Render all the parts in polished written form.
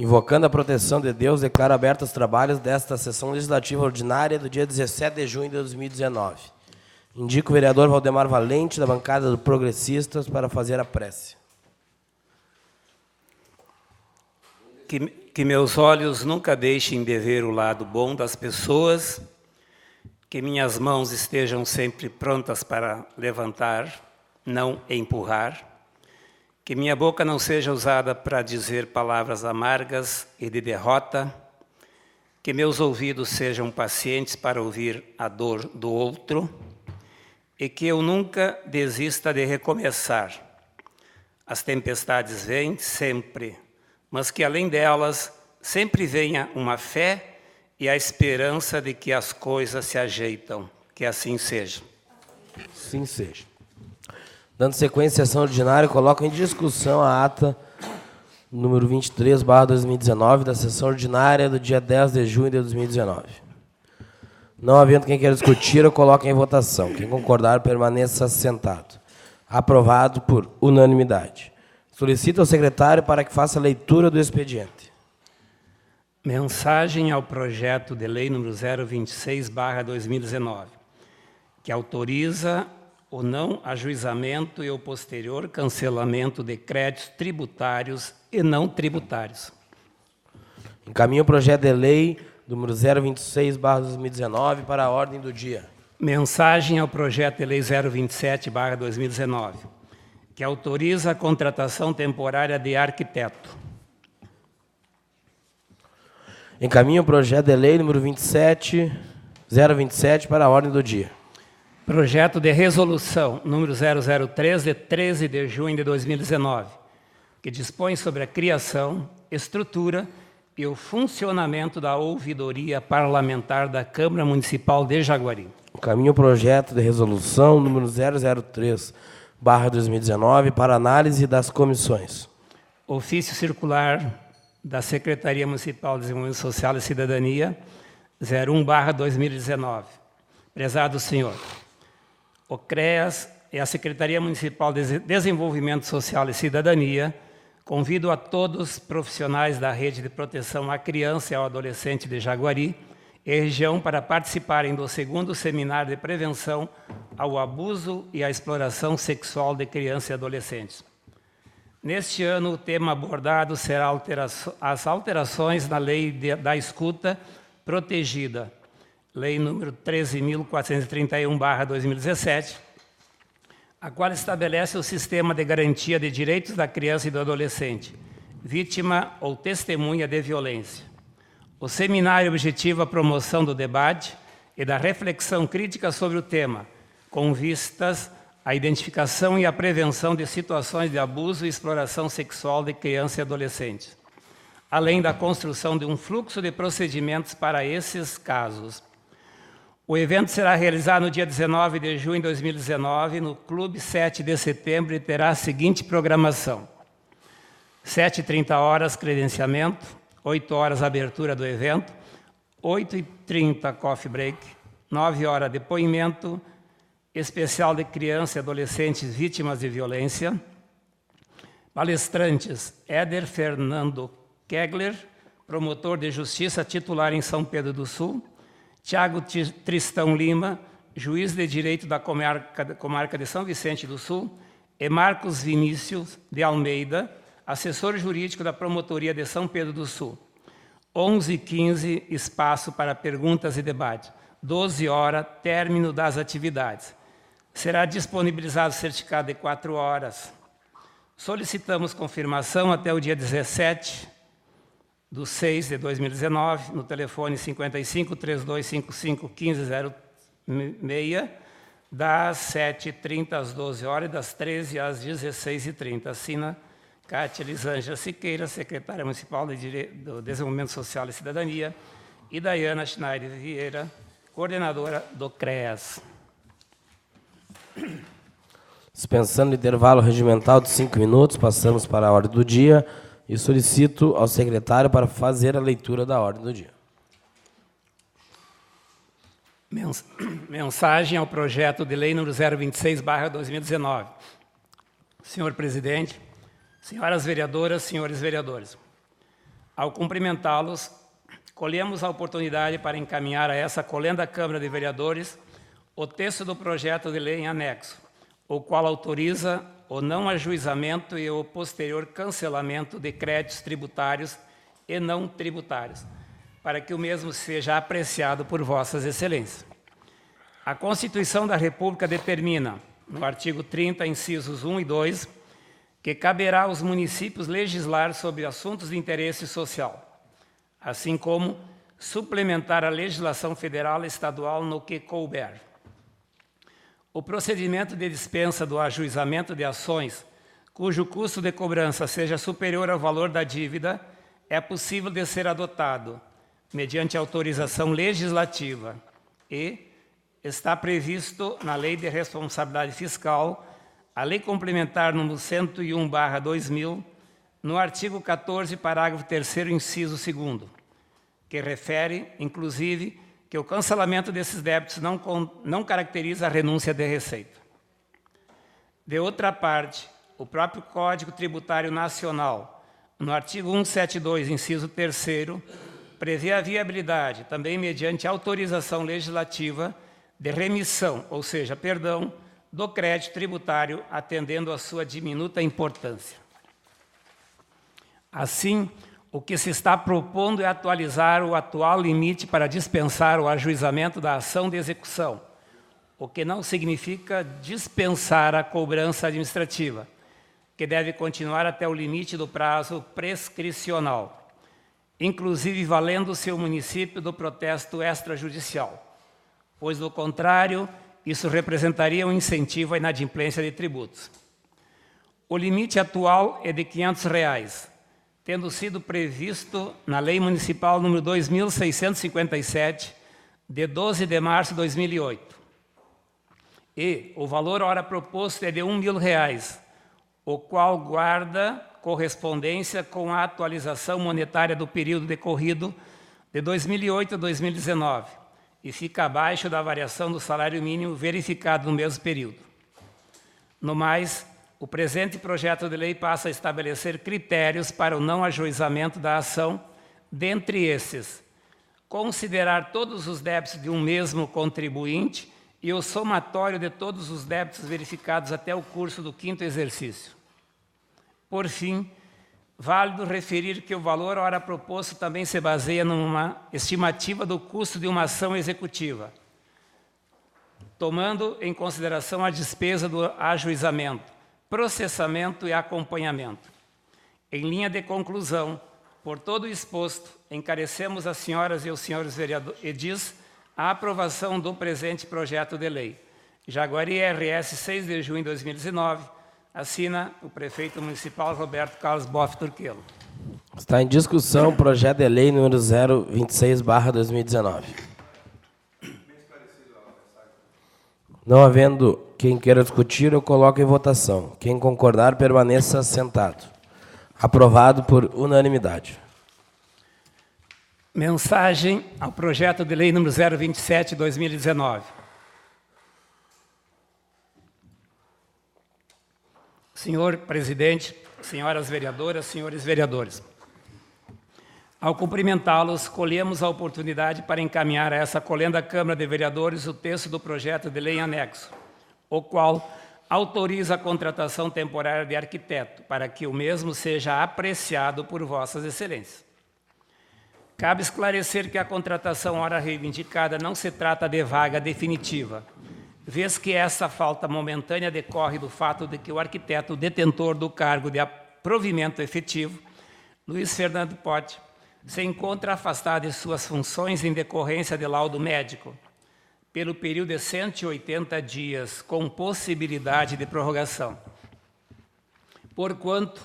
Invocando a proteção de Deus, declaro abertos os trabalhos desta sessão legislativa ordinária do dia 17 de junho de 2019. Indico o vereador Valdemar Valente, da bancada do Progressistas, para fazer a prece. Que meus olhos nunca deixem de ver o lado bom das pessoas, que minhas mãos estejam sempre prontas para levantar, não empurrar, que minha boca não seja usada para dizer palavras amargas e de derrota, que meus ouvidos sejam pacientes para ouvir a dor do outro e que eu nunca desista de recomeçar. As tempestades vêm sempre, mas que além delas sempre venha uma fé e a esperança de que as coisas se ajeitam. Que assim seja. Sim seja. Dando sequência à sessão ordinária, coloco em discussão a ata número 23/2019 da sessão ordinária do dia 10 de junho de 2019. Não havendo quem queira discutir, eu coloco em votação. Quem concordar, permaneça sentado. Aprovado por unanimidade. Solicito ao secretário para que faça a leitura do expediente. Mensagem ao projeto de lei número 026/2019, que autoriza o não ajuizamento e o posterior cancelamento de créditos tributários e não tributários. Encaminho o projeto de lei número 026/2019 para a ordem do dia. Mensagem ao projeto de lei 027/2019, que autoriza a contratação temporária de arquiteto. Encaminho o projeto de lei número 027 para a ordem do dia. Projeto de resolução número 003, de 13 de junho de 2019, que dispõe sobre a criação, estrutura e o funcionamento da ouvidoria parlamentar da Câmara Municipal de Jaguari. Encaminho o projeto de resolução número 003/2019 para análise das comissões. Ofício circular da Secretaria Municipal de Desenvolvimento Social e Cidadania, 01/2019. Prezado senhor, o CREAS e a Secretaria Municipal de Desenvolvimento Social e Cidadania convido a todos os profissionais da Rede de Proteção à Criança e ao Adolescente de Jaguari e região para participarem do 2º Seminário de Prevenção ao Abuso e à Exploração Sexual de Crianças e Adolescentes. Neste ano, o tema abordado será as alterações na Lei da Escuta Protegida, Lei número 13.431/2017, a qual estabelece o sistema de garantia de direitos da criança e do adolescente, vítima ou testemunha de violência. O seminário objetiva a promoção do debate e da reflexão crítica sobre o tema, com vistas à identificação e à prevenção de situações de abuso e exploração sexual de crianças e adolescentes, além da construção de um fluxo de procedimentos para esses casos. O evento será realizado no dia 19 de junho de 2019, no Clube 7 de Setembro, e terá a seguinte programação: 7h30, credenciamento, 8h, abertura do evento, 8h30, coffee break, 9h, depoimento especial de crianças e adolescentes vítimas de violência. Palestrantes: Éder Fernando Kegler, promotor de justiça titular em São Pedro do Sul; Tiago Tristão Lima, juiz de direito da comarca de São Vicente do Sul; e Marcos Vinícius de Almeida, assessor jurídico da Promotoria de São Pedro do Sul. 11h15, espaço para perguntas e debate. 12h, término das atividades. Será disponibilizado certificado de 4 horas. Solicitamos confirmação até o dia 17/6/2019, no telefone 55-3255-1506, das 7h30 às 12h e das 13h às 16h30. Assina Cátia Elisângela Siqueira, secretária municipal do Desenvolvimento Social e Cidadania, e Dayana Schneider Vieira, coordenadora do CREAS. Dispensando o intervalo regimental de 5 minutos, passamos para a ordem do dia e solicito ao secretário para fazer a leitura da ordem do dia. Mensagem ao projeto de lei número 026/2019. Senhor presidente, senhoras vereadoras, senhores vereadores, Ao cumprimentá-los, colhemos a oportunidade para encaminhar a essa colenda Câmara de Vereadores o texto do projeto de lei em anexo, o qual autoriza o não ajuizamento e o posterior cancelamento de créditos tributários e não tributários, para que o mesmo seja apreciado por Vossas Excelências. A Constituição da República determina, no artigo 30, incisos 1 e 2, que caberá aos municípios legislar sobre assuntos de interesse social, assim como suplementar a legislação federal e estadual no que couber. O procedimento de dispensa do ajuizamento de ações cujo custo de cobrança seja superior ao valor da dívida é possível de ser adotado mediante autorização legislativa e está previsto na Lei de Responsabilidade Fiscal, a Lei Complementar número 101/2000, no artigo 14, parágrafo 3º, inciso 2º, que refere, inclusive, que o cancelamento desses débitos não caracteriza a renúncia de receita. De outra parte, o próprio Código Tributário Nacional, no artigo 172, inciso 3º, prevê a viabilidade, também mediante autorização legislativa, de remissão, ou seja, perdão, do crédito tributário, atendendo à sua diminuta importância. Assim, o que se está propondo é atualizar o atual limite para dispensar o ajuizamento da ação de execução, o que não significa dispensar a cobrança administrativa, que deve continuar até o limite do prazo prescricional, inclusive valendo-se o município do protesto extrajudicial, pois, do contrário, isso representaria um incentivo à inadimplência de tributos. O limite atual é de R$ 500, tendo sido previsto na Lei Municipal número 2.657, de 12 de março de 2008. E o valor ora proposto é de R$ 1.000, o qual guarda correspondência com a atualização monetária do período decorrido de 2008 a 2019 e fica abaixo da variação do salário mínimo verificado no mesmo período. No mais, o presente projeto de lei passa a estabelecer critérios para o não ajuizamento da ação, dentre esses, considerar todos os débitos de um mesmo contribuinte e o somatório de todos os débitos verificados até o curso do 5º exercício. Por fim, válido referir que o valor ora proposto também se baseia numa estimativa do custo de uma ação executiva, tomando em consideração a despesa do ajuizamento, processamento e acompanhamento. Em linha de conclusão, por todo o exposto, encarecemos as senhoras e os senhores edis a aprovação do presente projeto de lei. Jaguari RS 6 de junho de 2019, assina o prefeito municipal Roberto Carlos Boff Turquelo. Está em discussão o projeto de lei número 026/2019. Não havendo quem queira discutir, eu coloco em votação. Quem concordar, permaneça sentado. Aprovado por unanimidade. Mensagem ao projeto de lei número 027/2019. Senhor presidente, senhoras vereadoras, senhores vereadores, ao cumprimentá-los, colhemos a oportunidade para encaminhar a essa colenda Câmara de Vereadores o texto do projeto de lei em anexo, o qual autoriza a contratação temporária de arquiteto, para que o mesmo seja apreciado por Vossas Excelências. Cabe esclarecer que a contratação ora reivindicada não se trata de vaga definitiva, vez que essa falta momentânea decorre do fato de que o arquiteto detentor do cargo de provimento efetivo, Luiz Fernando Pote, se encontra afastado de suas funções em decorrência de laudo médico, pelo período de 180 dias, com possibilidade de prorrogação. Porquanto,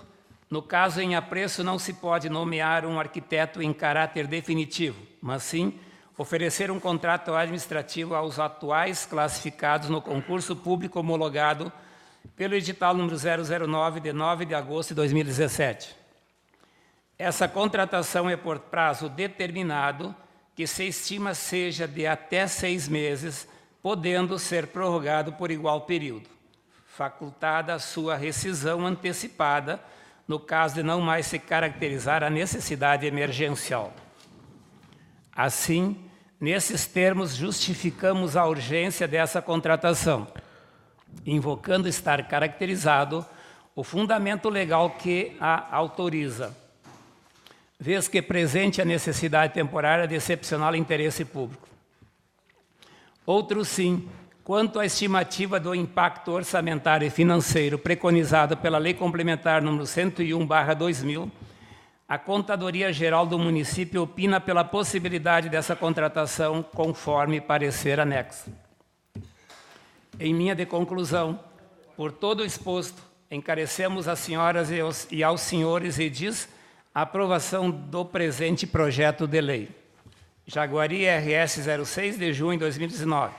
no caso em apreço, não se pode nomear um arquiteto em caráter definitivo, mas sim oferecer um contrato administrativo aos atuais classificados no concurso público homologado pelo edital número 009, de 9 de agosto de 2017. Essa contratação é por prazo determinado, que se estima seja de até 6 meses, podendo ser prorrogado por igual período, facultada a sua rescisão antecipada no caso de não mais se caracterizar a necessidade emergencial. Assim, nesses termos, justificamos a urgência dessa contratação, invocando estar caracterizado o fundamento legal que a autoriza, vez que presente a necessidade temporária de excepcional interesse público. Outro sim, quanto à estimativa do impacto orçamentário e financeiro preconizado pela Lei Complementar número 101/2000, a Contadoria Geral do município opina pela possibilidade dessa contratação conforme parecer anexo. Em linha de conclusão, por todo o exposto, encarecemos às senhoras e aos senhores edis a aprovação do presente projeto de lei. Jaguari, RS 06 de junho de 2019.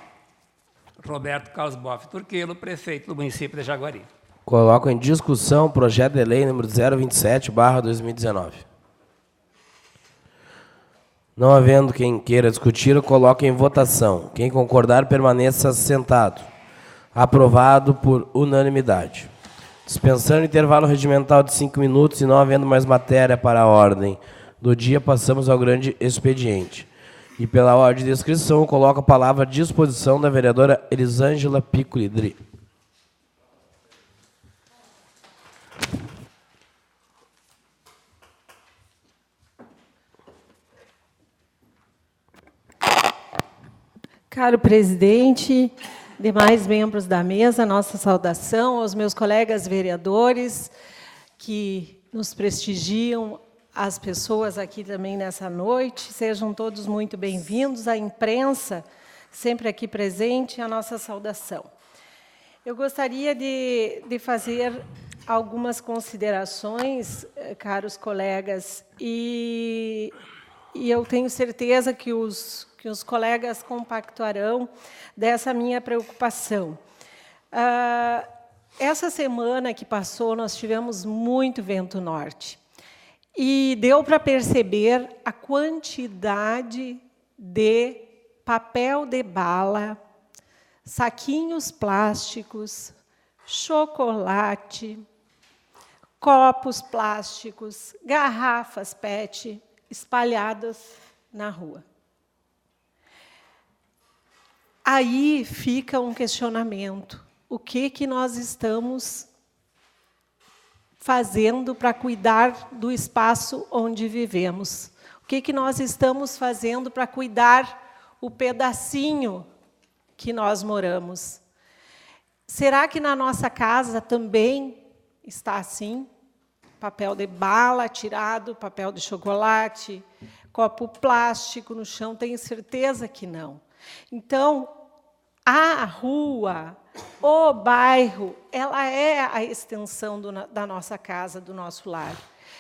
Roberto Carlos Boff Turquilo, prefeito do município de Jaguari. Coloco em discussão o projeto de lei número 027/2019. Não havendo quem queira discutir, eu coloco em votação. Quem concordar, permaneça sentado. Aprovado por unanimidade. Dispensando intervalo regimental de 5 minutos e não havendo mais matéria para a ordem do dia, passamos ao grande expediente. E pela ordem de inscrição, eu coloco a palavra à disposição da vereadora Elisângela Picolidri. Caro presidente, demais membros da mesa, nossa saudação aos meus colegas vereadores que nos prestigiam, as pessoas aqui também nessa noite, sejam todos muito bem-vindos, a imprensa sempre aqui presente, a nossa saudação. Eu gostaria de fazer algumas considerações, caros colegas, e eu tenho certeza que os colegas compactuarão dessa minha preocupação. Essa semana que passou, nós tivemos muito vento norte. E deu para perceber a quantidade de papel de bala, saquinhos plásticos, chocolate, copos plásticos, garrafas PET espalhadas na rua. Aí fica um questionamento. O que nós estamos fazendo para cuidar do espaço onde vivemos? O que nós estamos fazendo para cuidar o pedacinho que nós moramos? Será que na nossa casa também está assim? Papel de bala tirado, papel de chocolate, copo plástico no chão? Tenho certeza que não. Então, a rua, o bairro, ela é a extensão da nossa casa, do nosso lar.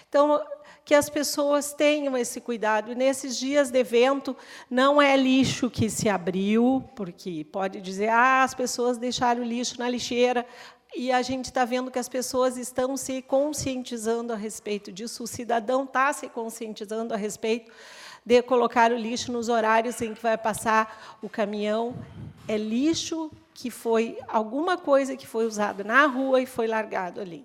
Então, que as pessoas tenham esse cuidado. E nesses dias de vento, não é lixo que se abriu, porque pode dizer, as pessoas deixaram o lixo na lixeira, e a gente está vendo que as pessoas estão se conscientizando a respeito disso, o cidadão está se conscientizando a respeito de colocar o lixo nos horários em que vai passar o caminhão. É lixo que foi alguma coisa que foi usada na rua e foi largado ali.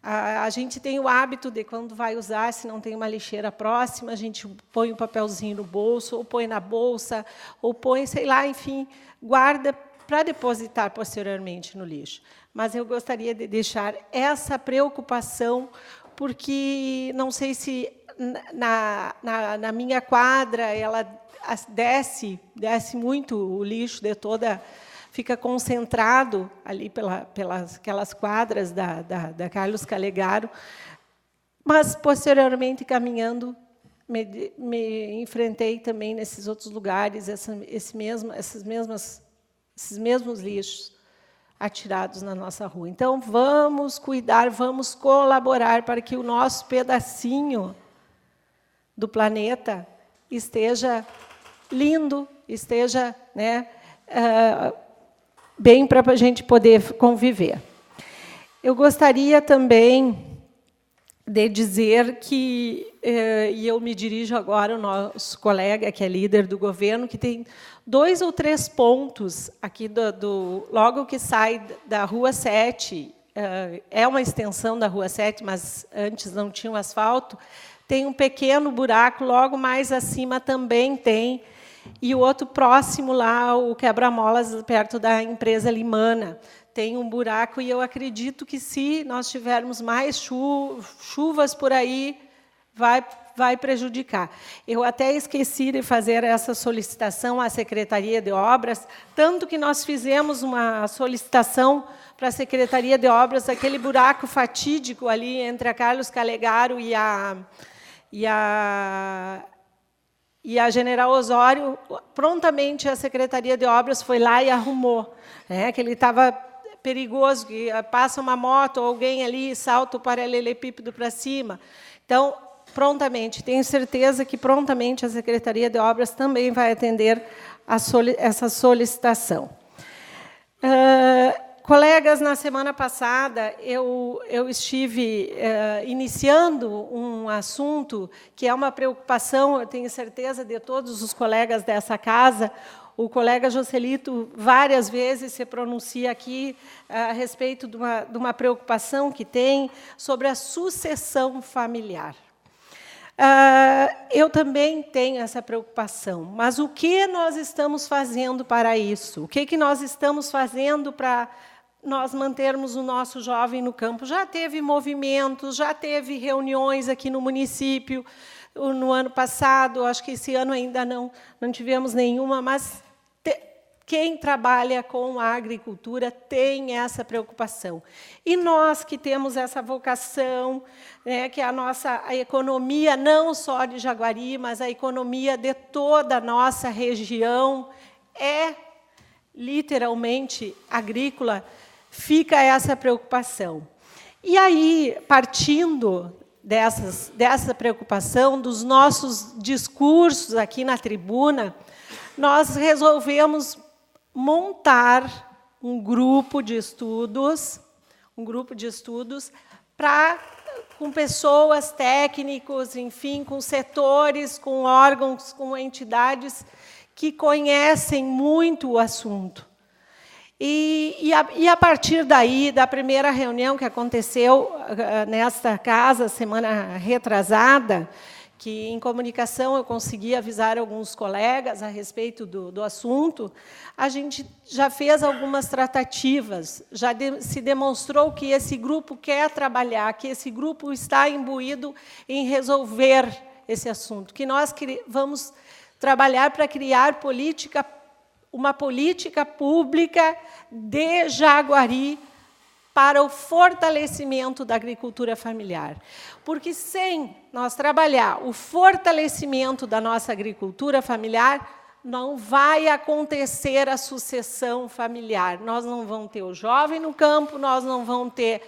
A gente tem o hábito de, quando vai usar, se não tem uma lixeira próxima, a gente põe um papelzinho no bolso, ou põe na bolsa, ou põe, sei lá, enfim, guarda para depositar posteriormente no lixo. Mas eu gostaria de deixar essa preocupação, porque não sei se na minha quadra ela desce muito o lixo de toda, fica concentrado ali pelas aquelas quadras da Carlos Calegaro, mas posteriormente caminhando me enfrentei também nesses outros lugares esses mesmos lixos atirados na nossa rua. Então vamos cuidar, vamos colaborar para que o nosso pedacinho do planeta esteja lindo, esteja, né, bem para a gente poder conviver. Eu gostaria também de dizer que, e eu me dirijo agora ao nosso colega, que é líder do governo, que tem 2 ou 3 pontos aqui logo que sai da Rua 7, é uma extensão da Rua 7, mas antes não tinha um asfalto, tem um pequeno buraco, logo mais acima também tem, e o outro próximo lá, o quebra-molas, perto da empresa Limana, tem um buraco, e eu acredito que, se nós tivermos mais chuvas por aí, vai prejudicar. Eu até esqueci de fazer essa solicitação à Secretaria de Obras, tanto que nós fizemos uma solicitação para a Secretaria de Obras, aquele buraco fatídico ali entre a Carlos Calegaro e a General Osório. Prontamente a Secretaria de Obras foi lá e arrumou, que ele estava perigoso, que passa uma moto, alguém ali salta o paralelepípedo para cima. Então, prontamente, tenho certeza que prontamente a Secretaria de Obras também vai atender essa solicitação. Colegas, na semana passada, eu estive iniciando um assunto que é uma preocupação, eu tenho certeza, de todos os colegas dessa casa. O colega Joselito várias vezes se pronuncia aqui a respeito de uma preocupação que tem sobre a sucessão familiar. Eu também tenho essa preocupação, mas o que nós estamos fazendo para isso? O que nós estamos fazendo para nós mantermos o nosso jovem no campo? Já teve movimentos, já teve reuniões aqui no município, no ano passado, acho que esse ano ainda não tivemos nenhuma, mas quem trabalha com a agricultura tem essa preocupação. E nós que temos essa vocação, que a economia não só de Jaguari, mas a economia de toda a nossa região é literalmente agrícola, fica essa preocupação. E aí, partindo dessa preocupação, dos nossos discursos aqui na tribuna, nós resolvemos montar um grupo de estudos com pessoas, técnicos, enfim, com setores, com órgãos, com entidades que conhecem muito o assunto. E a partir daí, da primeira reunião que aconteceu nesta casa, semana retrasada, que em comunicação eu consegui avisar alguns colegas a respeito do assunto, a gente já fez algumas tratativas, se demonstrou que esse grupo quer trabalhar, que esse grupo está imbuído em resolver esse assunto, que nós vamos trabalhar para criar uma política pública de Jaguari para o fortalecimento da agricultura familiar. Porque, sem nós trabalhar o fortalecimento da nossa agricultura familiar, não vai acontecer a sucessão familiar. Nós não vamos ter o jovem no campo, nós não vamos ter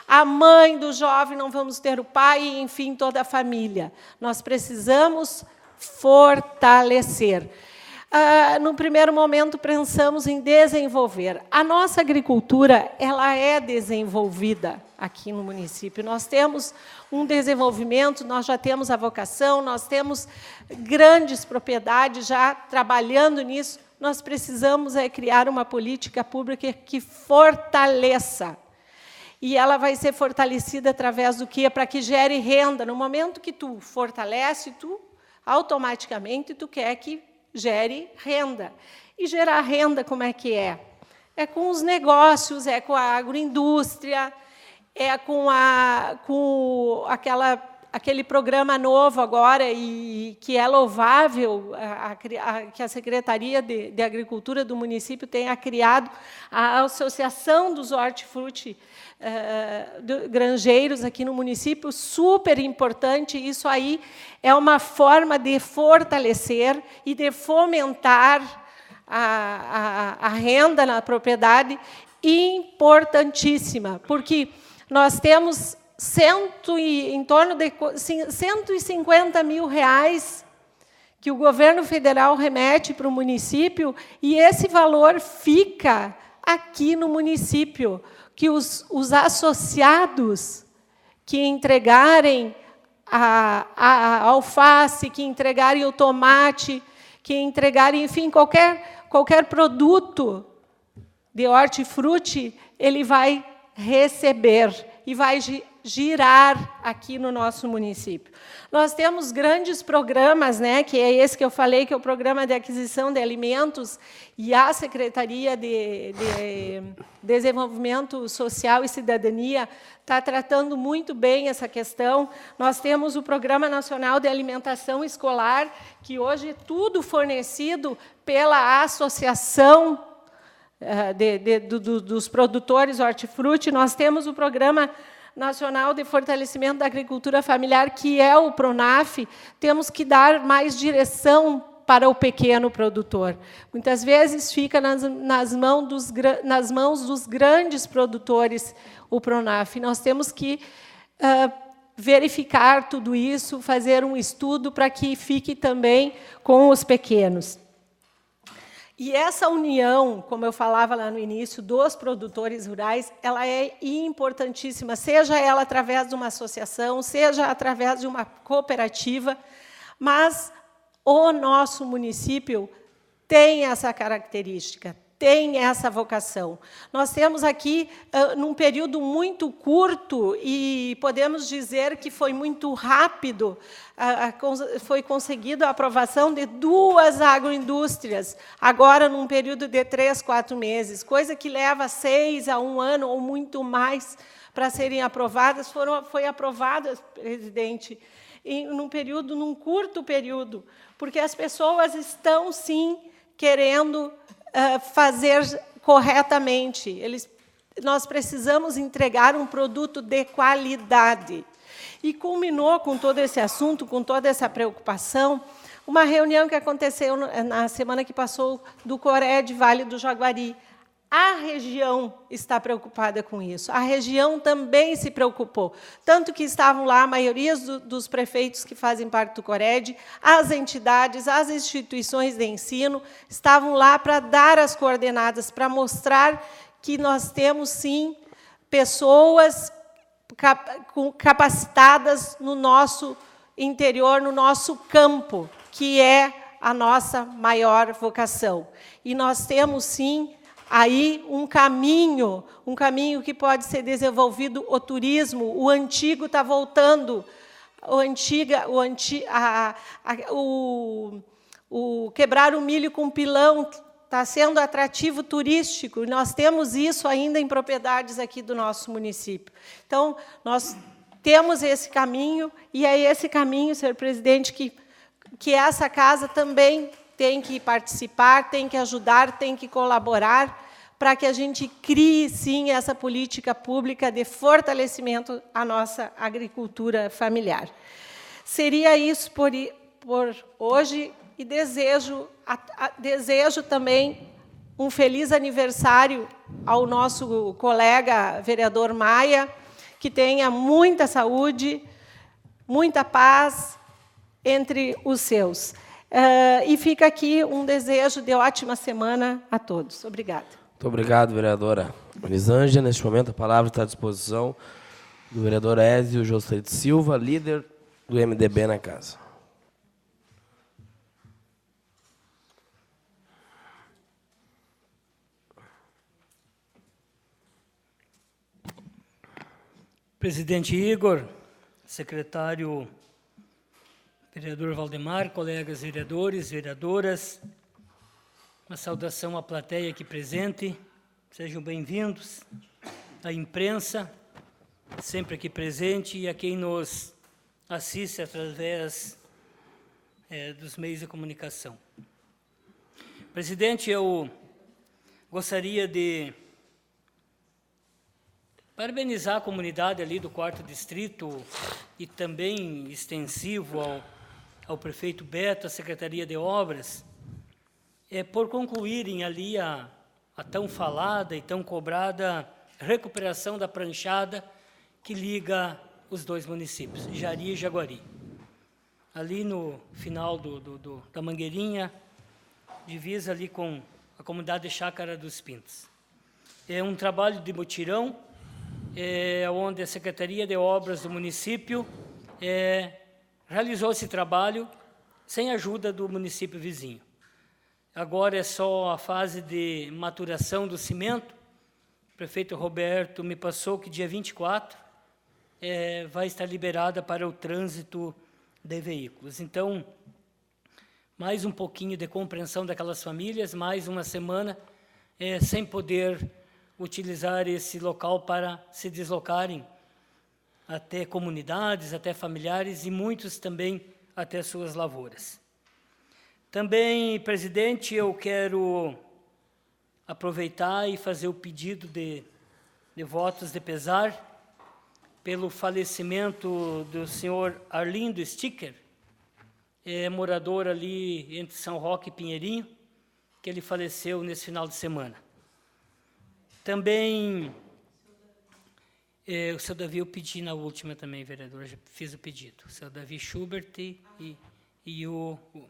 a mãe do jovem, não vamos ter o pai, e, enfim, toda a família. Nós precisamos fortalecer. No primeiro momento, pensamos em desenvolver. A nossa agricultura ela é desenvolvida aqui no município. Nós temos um desenvolvimento, nós já temos a vocação, nós temos grandes propriedades já trabalhando nisso. Nós precisamos criar uma política pública que fortaleça. E ela vai ser fortalecida através do quê? Para que gere renda. No momento que tu fortalece, automaticamente tu quer que gere renda. E gerar renda, como é que é? É com os negócios, é com a agroindústria, é com aquele programa novo agora, e que é louvável, que a Secretaria de Agricultura do município tenha criado, a Associação dos Hortifruti Granjeiros aqui no município, super importante. Isso aí é uma forma de fortalecer e de fomentar a renda na propriedade, importantíssima, porque nós temos em torno de R$150 mil que o governo federal remete para o município, e esse valor fica aqui no município, que os associados que entregarem a alface, que entregarem o tomate, que entregarem, enfim, qualquer produto de hortifruti, ele vai receber e vai girar aqui no nosso município. Nós temos grandes programas, né, que é esse que eu falei, que é o Programa de Aquisição de Alimentos, e a Secretaria de Desenvolvimento Social e Cidadania está tratando muito bem essa questão. Nós temos o Programa Nacional de Alimentação Escolar, que hoje é tudo fornecido pela Associação dos Produtores Hortifruti. Nós temos o Programa Nacional de Fortalecimento da Agricultura Familiar, que é o PRONAF. Temos que dar mais direção para o pequeno produtor. Muitas vezes fica nas mãos dos grandes produtores o PRONAF. Nós temos que verificar tudo isso, fazer um estudo para que fique também com os pequenos. E essa união, como eu falava lá no início, dos produtores rurais, ela é importantíssima, seja ela através de uma associação, seja através de uma cooperativa, mas o nosso município tem essa característica, tem essa vocação. Nós temos aqui, num período muito curto, e podemos dizer que foi muito rápido, foi conseguida a aprovação de 2 agroindústrias, agora num período de 3, 4 meses, coisa que leva 6 a 1 ano ou muito mais para serem aprovadas. Foi aprovada, presidente, num curto período, porque as pessoas estão, sim, querendo fazer corretamente. Nós precisamos entregar um produto de qualidade. E culminou com todo esse assunto, com toda essa preocupação, uma reunião que aconteceu na semana que passou do CORED Vale do Jaguari. A região está preocupada com isso. A região também se preocupou. Tanto que estavam lá a maioria dos prefeitos que fazem parte do CORED, as entidades, as instituições de ensino, estavam lá para dar as coordenadas, para mostrar que nós temos, sim, pessoas capacitadas no nosso interior, no nosso campo, que é a nossa maior vocação. E nós temos, sim, aí um caminho que pode ser desenvolvido, o turismo. O antigo está voltando, o quebrar o milho com pilão está sendo atrativo turístico, e nós temos isso ainda em propriedades aqui do nosso município. Então, nós temos esse caminho, e é esse caminho, senhor presidente, que essa casa também tem que participar, tem que ajudar, tem que colaborar, para que a gente crie, sim, essa política pública de fortalecimento à nossa agricultura familiar. Seria isso por hoje, e desejo também um feliz aniversário ao nosso colega vereador Maia, que tenha muita saúde, muita paz entre os seus. E fica aqui um desejo de ótima semana a todos. Obrigada. Muito obrigado, vereadora Elisângela. Neste momento, a palavra está à disposição do vereador Ézio José de Silva, líder do MDB na casa. Presidente Igor, secretário vereador Valdemar, colegas vereadores, vereadoras, uma saudação à plateia aqui presente, sejam bem-vindos, à imprensa, sempre aqui presente, e a quem nos assiste através dos meios de comunicação. Presidente, eu gostaria de parabenizar a comunidade ali do 4º Distrito e também extensivo ao prefeito Beto, à Secretaria de Obras, por concluírem ali a tão falada e tão cobrada recuperação da pranchada que liga os 2 municípios, Jari e Jaguari. Ali no final da Mangueirinha, divisa ali com a comunidade de Chácara dos Pintos. É um trabalho de mutirão, onde a Secretaria de Obras do município realizou esse trabalho sem a ajuda do município vizinho. Agora é só a fase de maturação do cimento, prefeito Roberto me passou que dia 24 vai estar liberada para o trânsito de veículos. Então, mais um pouquinho de compreensão daquelas famílias, mais uma semana sem poder utilizar esse local para se deslocarem até comunidades, até familiares e muitos também até suas lavouras. Também, presidente, eu quero aproveitar e fazer o pedido de votos de pesar pelo falecimento do senhor Arlindo Sticker, morador ali entre São Roque e Pinheirinho, que ele faleceu nesse final de semana. Também, o seu Davi eu pedi na última também, vereador, já fiz o pedido. O seu Davi Schubert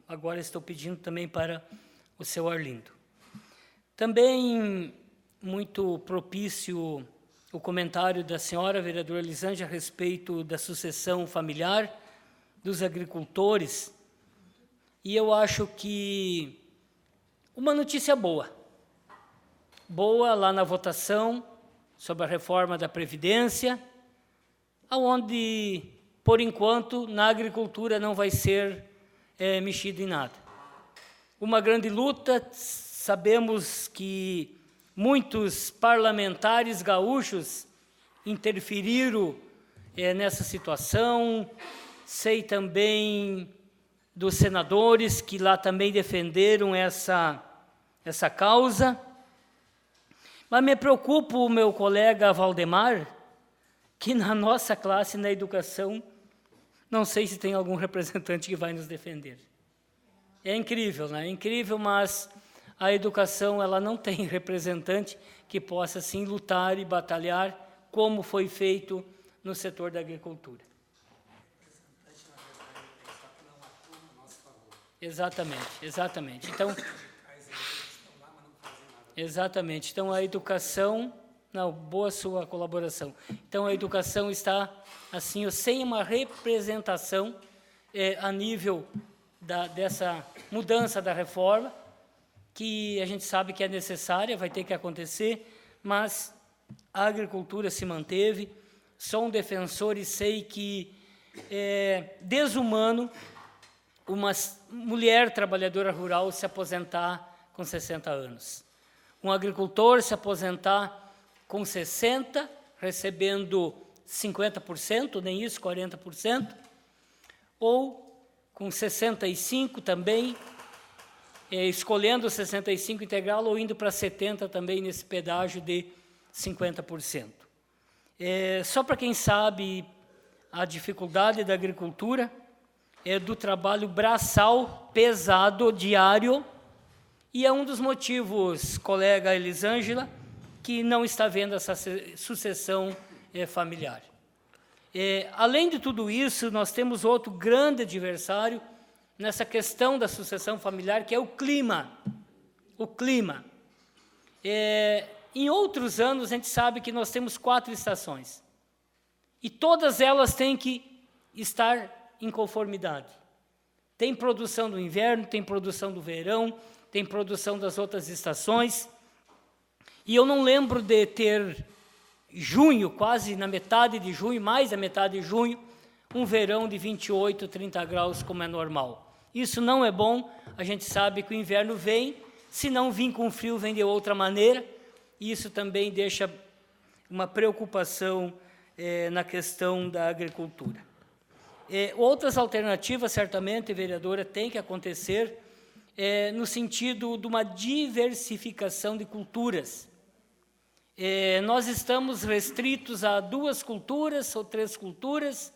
agora estou pedindo também para o seu Arlindo. Também muito propício o comentário da senhora vereadora Elisângela a respeito da sucessão familiar dos agricultores. E eu acho que uma notícia boa lá na votação sobre a reforma da Previdência, onde, por enquanto, na agricultura não vai ser mexido em nada. Uma grande luta, sabemos que muitos parlamentares gaúchos interferiram nessa situação, sei também dos senadores que lá também defenderam essa causa, mas me preocupa o meu colega Valdemar, que na nossa classe, na educação, não sei se tem algum representante que vai nos defender. É incrível, né? É incrível, mas a educação ela não tem representante que possa, assim, lutar e batalhar como foi feito no setor da agricultura. Exatamente. Então, Então, a educação... Não, boa sua colaboração. Então, a educação está, assim, sem uma representação a nível dessa mudança da reforma, que a gente sabe que é necessária, vai ter que acontecer, mas a agricultura se manteve. Sou um defensor e sei que é desumano uma mulher trabalhadora rural se aposentar com 60 anos. Um agricultor se aposentar com 60, recebendo 50%, nem isso, 40%, ou com 65 também, escolhendo 65 integral ou indo para 70 também nesse pedágio de 50%. Só para quem sabe a dificuldade da agricultura, do trabalho braçal pesado, diário, e é um dos motivos, colega Elisângela, que não está vendo essa sucessão familiar. Além de tudo isso, nós temos outro grande adversário nessa questão da sucessão familiar, que é o clima. O clima. Em outros anos, a gente sabe que nós temos 4 estações. E todas elas têm que estar em conformidade. Tem produção do inverno, tem produção do verão, tem produção das outras estações. E eu não lembro de ter junho, quase na metade de junho, mais da metade de junho, um verão de 28, 30 graus, como é normal. Isso não é bom, a gente sabe que o inverno vem, se não vir com frio, vem de outra maneira, e isso também deixa uma preocupação na questão da agricultura. Outras alternativas, certamente, vereadora, tem que acontecer no sentido de uma diversificação de culturas. Nós estamos restritos a 2 culturas ou 3 culturas,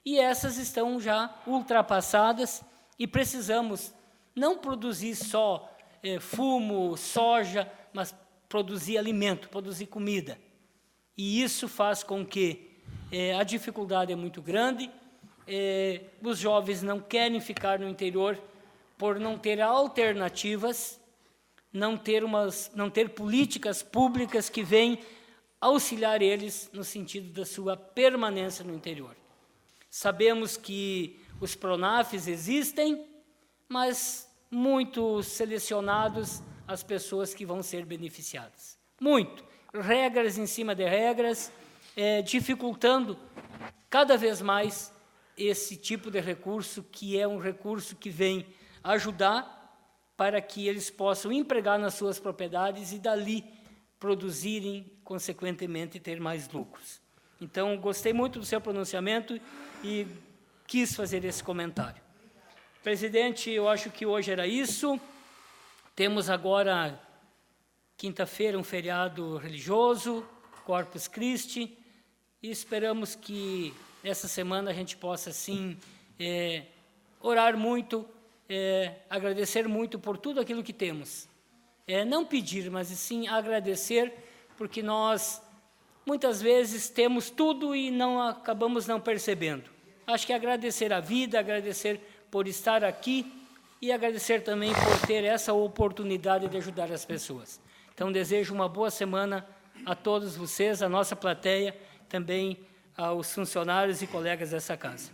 e essas estão já ultrapassadas, e precisamos não produzir só fumo, soja, mas produzir alimento, produzir comida. E isso faz com que a dificuldade é muito grande, os jovens não querem ficar no interior por não ter alternativas, não ter políticas públicas que venham auxiliar eles no sentido da sua permanência no interior. Sabemos que os PRONAFs existem, mas muito selecionados as pessoas que vão ser beneficiadas. Muito. regras em cima de regras, dificultando cada vez mais esse tipo de recurso, que é um recurso que vem ajudar para que eles possam empregar nas suas propriedades e, dali, produzirem, consequentemente, ter mais lucros. Então, gostei muito do seu pronunciamento e quis fazer esse comentário. Presidente, eu acho que hoje era isso. Temos agora, quinta-feira, um feriado religioso, Corpus Christi, e esperamos que essa semana a gente possa, sim, orar muito, agradecer muito por tudo aquilo que temos. Não pedir, mas sim agradecer, porque nós, muitas vezes, temos tudo e acabamos não percebendo. Acho que agradecer a vida, agradecer por estar aqui e agradecer também por ter essa oportunidade de ajudar as pessoas. Então, desejo uma boa semana a todos vocês, a nossa plateia, também aos funcionários e colegas dessa casa.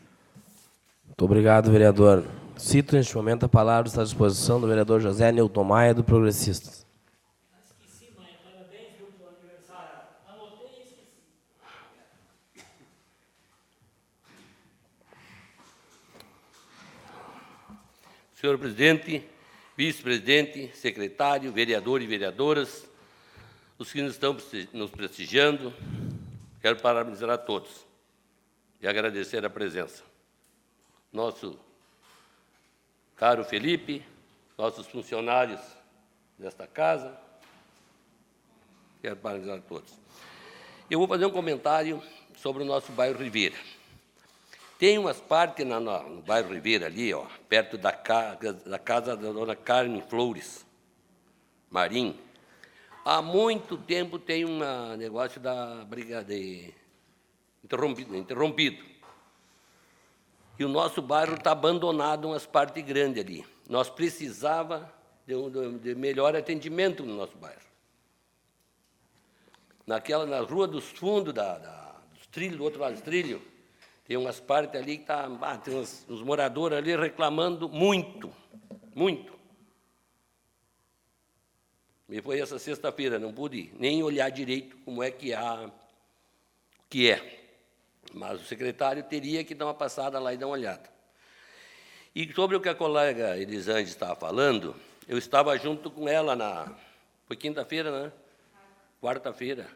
Muito obrigado, vereador. Cito, neste momento, a palavra está à disposição do vereador José Newton Maia, do Progressistas. Esqueci, Maia, parabéns pelo aniversário. Anotei e esqueci. Senhor presidente, vice-presidente, secretário, vereador e vereadoras, os que estão nos prestigiando, quero parabenizar a todos e agradecer a presença. Nosso caro Felipe, nossos funcionários desta casa, quero parabenizar a todos. Eu vou fazer um comentário sobre o nosso bairro Ribeira. Tem umas partes no bairro Ribeira, ali, ó, perto da casa da dona Carmen Flores Marim. Há muito tempo tem um negócio da brigada interrompido. E o nosso bairro está abandonado, umas partes grandes ali. Nós precisávamos de melhor atendimento no nosso bairro. Na rua dos fundos, dos trilhos, do outro lado dos trilhos, tem umas partes ali que tem uns moradores ali reclamando muito, muito. E foi essa sexta-feira, não pude nem olhar direito como é que é. Mas o secretário teria que dar uma passada lá e dar uma olhada. E sobre o que a colega Elisande estava falando, eu estava junto com ela foi quinta-feira, né? Quarta-feira.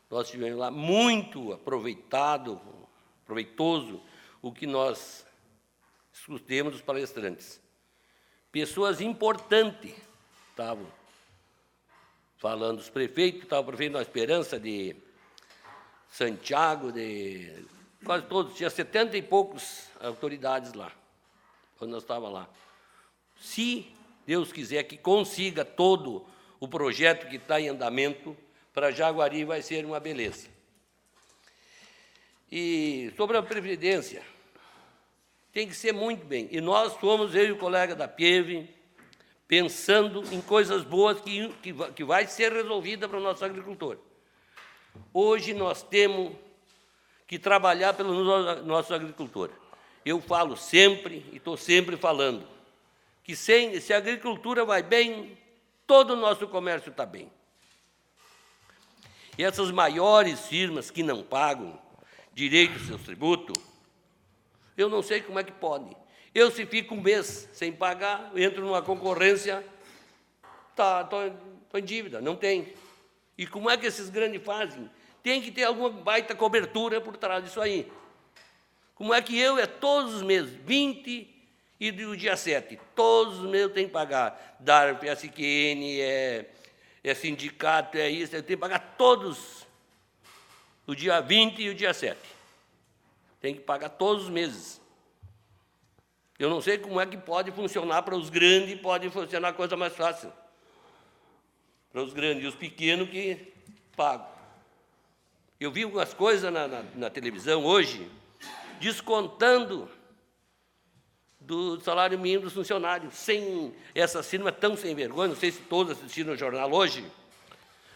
Nós estivemos lá muito proveitoso o que nós escutemos dos palestrantes. Pessoas importantes estavam falando, os prefeitos, estava o prefeito da Esperança de Santiago, de quase todos, tinha 70 e poucos autoridades lá, quando nós estávamos lá. Se Deus quiser que consiga todo o projeto que está em andamento, para Jaguari vai ser uma beleza. E sobre a Previdência, tem que ser muito bem. E nós fomos, eu e o colega da PIEV, pensando em coisas boas que vai ser resolvida para o nosso agricultor. Hoje nós temos que trabalhar pelo nosso agricultor. Eu falo sempre, e estou sempre falando, que se a agricultura vai bem, todo o nosso comércio está bem. E essas maiores firmas que não pagam direito aos seus tributos, eu não sei como é que pode. Eu, se fico um mês sem pagar, entro numa concorrência, estou em dívida, não tem. E como é que esses grandes fazem? Tem que ter alguma baita cobertura por trás disso aí. Como é que todos os meses, 20 e do dia 7, todos os meses eu tenho que pagar DARF, SQN, sindicato, isso, eu tenho que pagar todos, o dia 20 e o dia 7. Tem que pagar todos os meses. Eu não sei como é que pode funcionar para os grandes, pode funcionar coisa mais fácil. Para os grandes e os pequenos que pagam. Eu vi algumas coisas na televisão hoje, descontando do salário mínimo dos funcionários, sem essa firma tão sem vergonha, não sei se todos assistiram o jornal hoje.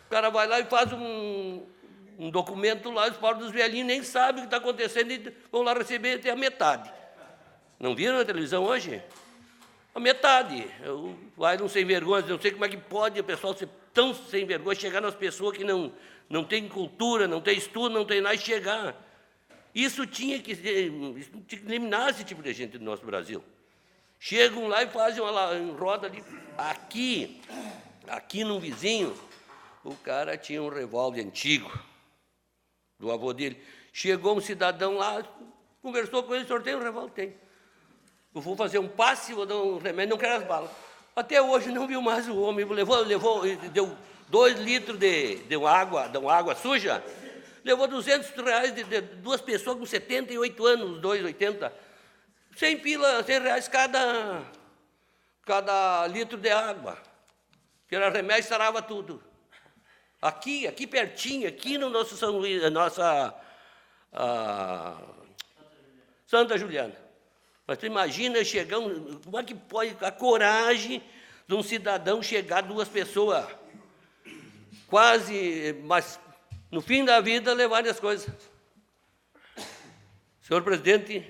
O cara vai lá e faz um documento lá, os pobres dos velhinhos nem sabem o que está acontecendo e vão lá receber até a metade. Não viram na televisão hoje? A metade. Vai não sem vergonha, não sei como é que pode o pessoal ser tão sem vergonha, chegar nas pessoas que não têm cultura, não têm estudo, não têm nada, chegar. Isso tinha que eliminar esse tipo de gente do nosso Brasil. Chegam lá e fazem uma roda ali. Aqui no vizinho, o cara tinha um revólver antigo, do avô dele. Chegou um cidadão lá, conversou com ele, o senhor tem um revólver? Tem. Eu vou fazer um passe, vou dar um remédio, não quero as balas. Até hoje não viu mais o homem, levou deu 2 litros de água suja, levou R$200 de 2 pessoas com 78 anos, os dois, 80, 100 reais cada litro de água, que era remédio, sarava tudo. Aqui pertinho, aqui no nosso São Luís, Santa Juliana. Mas tu imagina chegar, como é que pode a coragem de um cidadão chegar 2 pessoas, quase, mas no fim da vida levarem as coisas. Senhor presidente,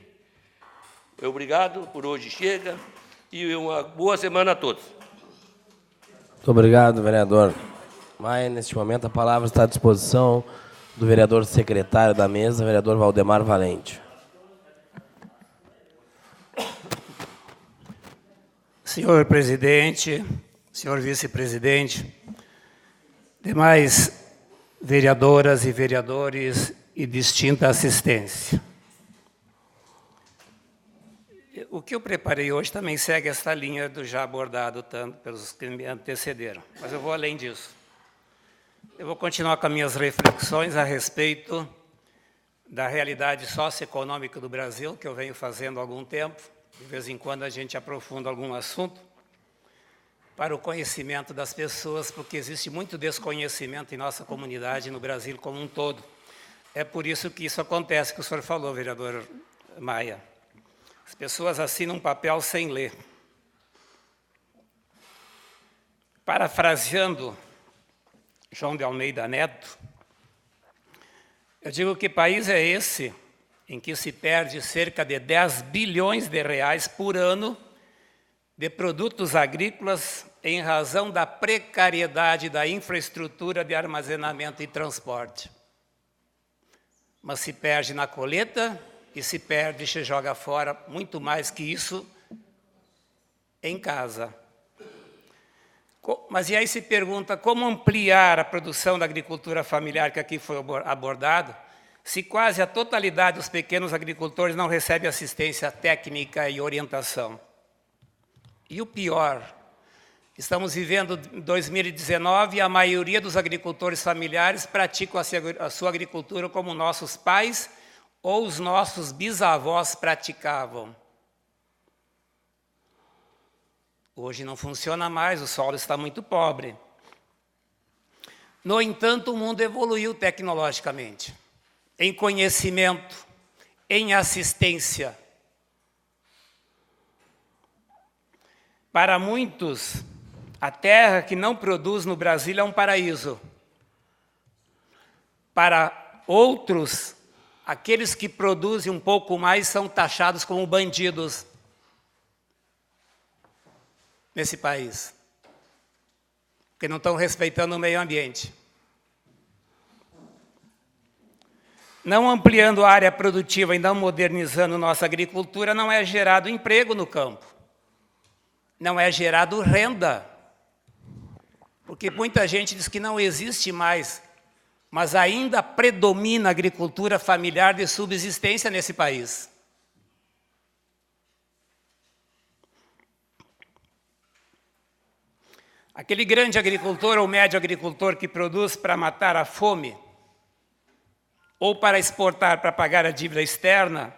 obrigado por hoje, chega, e uma boa semana a todos. Muito obrigado, vereador Maia. Neste momento, a palavra está à disposição do vereador secretário da mesa, vereador Valdemar Valente. Senhor presidente, senhor vice-presidente, demais vereadoras e vereadores e distinta assistência. O que eu preparei hoje também segue essa linha do já abordado tanto pelos que me antecederam, mas eu vou além disso. Eu vou continuar com as minhas reflexões a respeito da realidade socioeconômica do Brasil, que eu venho fazendo há algum tempo. De vez em quando a gente aprofunda algum assunto para o conhecimento das pessoas, porque existe muito desconhecimento em nossa comunidade, no Brasil como um todo. É por isso que isso acontece, que o senhor falou, vereador Maia. As pessoas assinam um papel sem ler. Parafraseando João de Almeida Neto, eu digo que país é esse em que se perde cerca de 10 bilhões de reais por ano de produtos agrícolas em razão da precariedade da infraestrutura de armazenamento e transporte. Mas se perde na colheita e se perde, se joga fora, muito mais que isso em casa. Mas e aí se pergunta como ampliar a produção da agricultura familiar, que aqui foi abordado, se quase a totalidade dos pequenos agricultores não recebe assistência técnica e orientação. E o pior, estamos vivendo 2019 e a maioria dos agricultores familiares praticam a sua agricultura como nossos pais ou os nossos bisavós praticavam. Hoje não funciona mais, o solo está muito pobre. No entanto, o mundo evoluiu tecnologicamente, em conhecimento, em assistência. Para muitos, a terra que não produz no Brasil é um paraíso. Para outros, aqueles que produzem um pouco mais são taxados como bandidos nesse país, porque não estão respeitando o meio ambiente. Não ampliando a área produtiva e não modernizando nossa agricultura, não é gerado emprego no campo. Não é gerado renda. Porque muita gente diz que não existe mais, mas ainda predomina a agricultura familiar de subsistência nesse país. Aquele grande agricultor ou médio agricultor que produz para matar a fome, ou para exportar para pagar a dívida externa,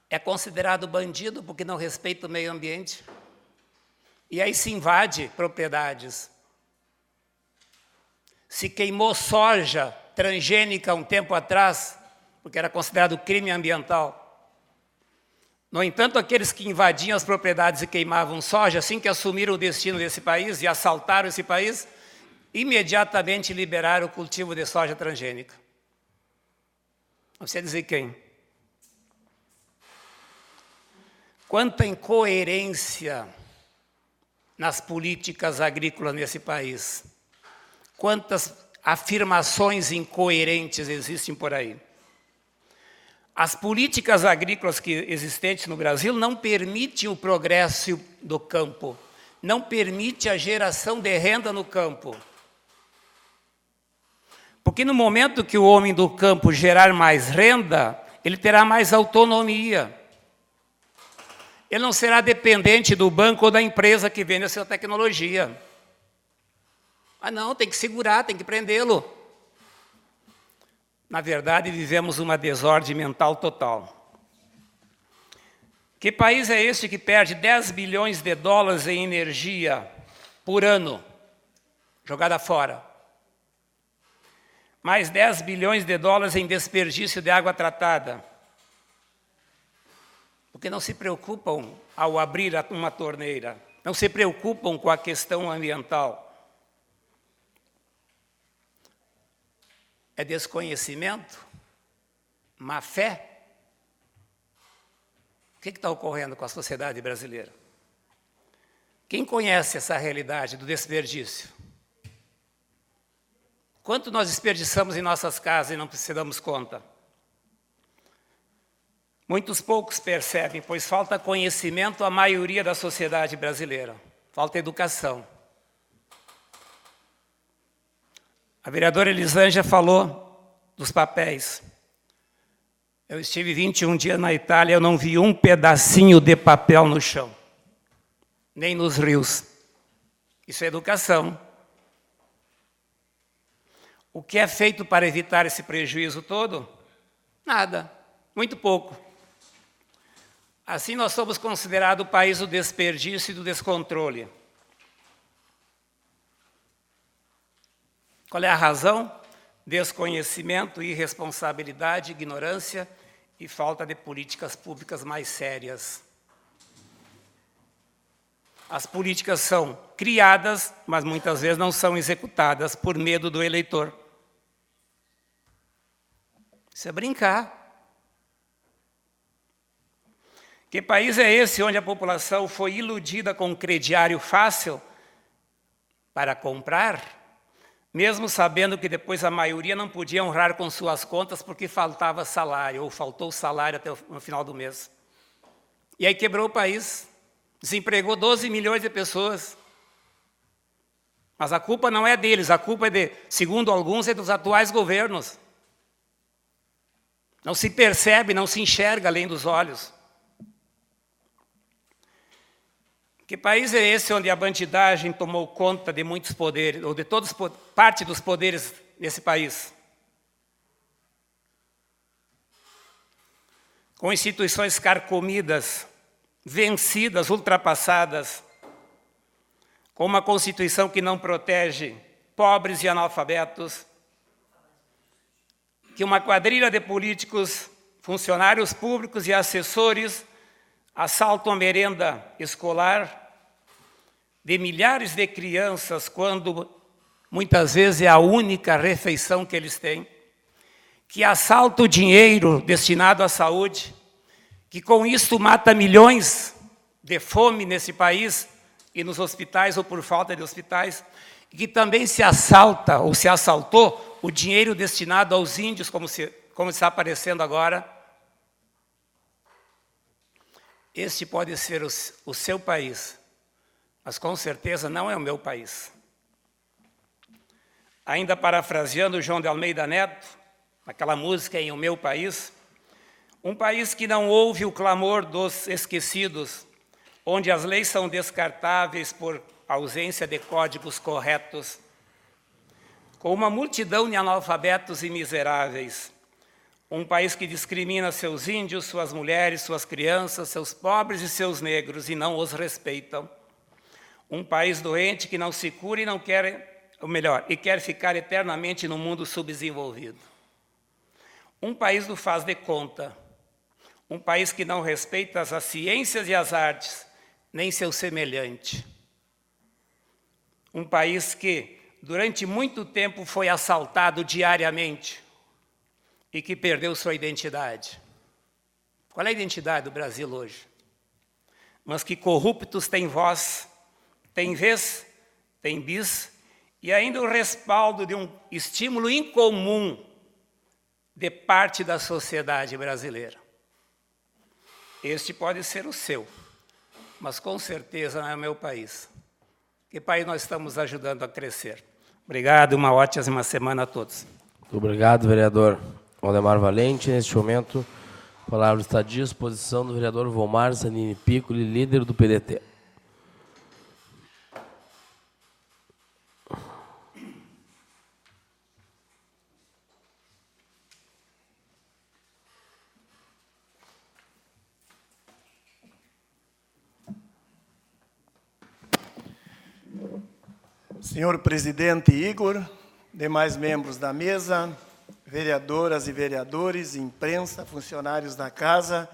é considerado bandido porque não respeita o meio ambiente. E aí se invade propriedades. Se queimou soja transgênica um tempo atrás, porque era considerado crime ambiental. No entanto, aqueles que invadiam as propriedades e queimavam soja, assim que assumiram o destino desse país e assaltaram esse país, imediatamente liberaram o cultivo de soja transgênica. Não sei dizer quem. Quanta incoerência nas políticas agrícolas nesse país. Quantas afirmações incoerentes existem por aí. As políticas agrícolas existentes no Brasil não permitem o progresso do campo, não permitem a geração de renda no campo. Porque no momento que o homem do campo gerar mais renda, ele terá mais autonomia. Ele não será dependente do banco ou da empresa que vende a sua tecnologia. Ah, não, tem que segurar, tem que prendê-lo. Na verdade, vivemos uma desordem mental total. Que país é este que perde 10 bilhões de dólares em energia por ano, jogada fora? Mais 10 bilhões de dólares em desperdício de água tratada. Porque não se preocupam ao abrir uma torneira, não se preocupam com a questão ambiental. É desconhecimento? Má fé? O que está ocorrendo com a sociedade brasileira? Quem conhece essa realidade do desperdício? Quanto nós desperdiçamos em nossas casas e não se damos conta? Muitos poucos percebem, pois falta conhecimento à maioria da sociedade brasileira. Falta educação. A vereadora Elisângela falou dos papéis. Eu estive 21 dias na Itália, eu não vi um pedacinho de papel no chão, nem nos rios. Isso é educação. O que é feito para evitar esse prejuízo todo? Nada, muito pouco. Assim nós somos considerados o país do desperdício e do descontrole. Qual é a razão? Desconhecimento, irresponsabilidade, ignorância e falta de políticas públicas mais sérias. As políticas são criadas, mas muitas vezes não são executadas por medo do eleitor. Isso é brincar. Que país é esse onde a população foi iludida com um crediário fácil para comprar, mesmo sabendo que depois a maioria não podia honrar com suas contas porque faltava salário, ou faltou salário até o final do mês. E aí quebrou o país, desempregou 12 milhões de pessoas. Mas a culpa não é deles, a culpa segundo alguns, é dos atuais governos. Não se percebe, não se enxerga além dos olhos. Que país é esse onde a bandidagem tomou conta de muitos poderes, ou de parte dos poderes nesse país? Com instituições carcomidas, vencidas, ultrapassadas, com uma Constituição que não protege pobres e analfabetos, que uma quadrilha de políticos, funcionários públicos e assessores assaltam a merenda escolar de milhares de crianças, quando muitas vezes é a única refeição que eles têm, que assalta o dinheiro destinado à saúde, que com isso mata milhões de fome nesse país e nos hospitais ou por falta de hospitais, e que também se assalta ou se assaltou o dinheiro destinado aos índios, como está aparecendo agora. Este pode ser o seu país, mas com certeza não é o meu país. Ainda parafraseando João de Almeida Neto, aquela música em O Meu País, um país que não ouve o clamor dos esquecidos, onde as leis são descartáveis por ausência de códigos corretos, com uma multidão de analfabetos e miseráveis, um país que discrimina seus índios, suas mulheres, suas crianças, seus pobres e seus negros e não os respeitam. Um país doente que não se cura e não quer, ou melhor, e quer ficar eternamente no mundo subdesenvolvido. Um país do faz de conta. Um país que não respeita as ciências e as artes, nem seu semelhante. Um país que, durante muito tempo, foi assaltado diariamente e que perdeu sua identidade. Qual é a identidade do Brasil hoje? Mas que corruptos têm voz, têm vez, têm bis, e ainda o respaldo de um estímulo incomum de parte da sociedade brasileira. Este pode ser o seu, mas com certeza não é o meu país. Que país nós estamos ajudando a crescer? Obrigado, uma ótima semana a todos. Muito obrigado, vereador Waldemar Valente. Neste momento, a palavra está à disposição do vereador Volmar Zanini Piccoli, líder do PDT. Senhor presidente Igor, demais membros da mesa, vereadoras e vereadores, imprensa, funcionários da casa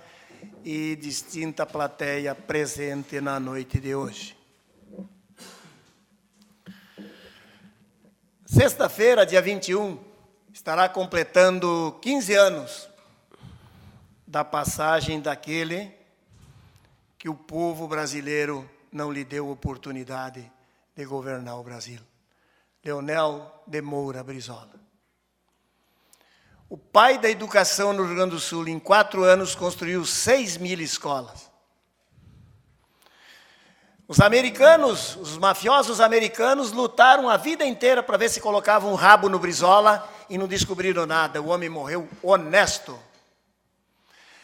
e distinta plateia presente na noite de hoje. Sexta-feira, dia 21, estará completando 15 anos da passagem daquele que o povo brasileiro não lhe deu oportunidade de governar o Brasil, Leonel de Moura Brizola. O pai da educação no Rio Grande do Sul, em 4 anos, construiu 6.000 escolas. Os americanos, os mafiosos americanos, lutaram a vida inteira para ver se colocavam um rabo no Brizola e não descobriram nada. O homem morreu honesto.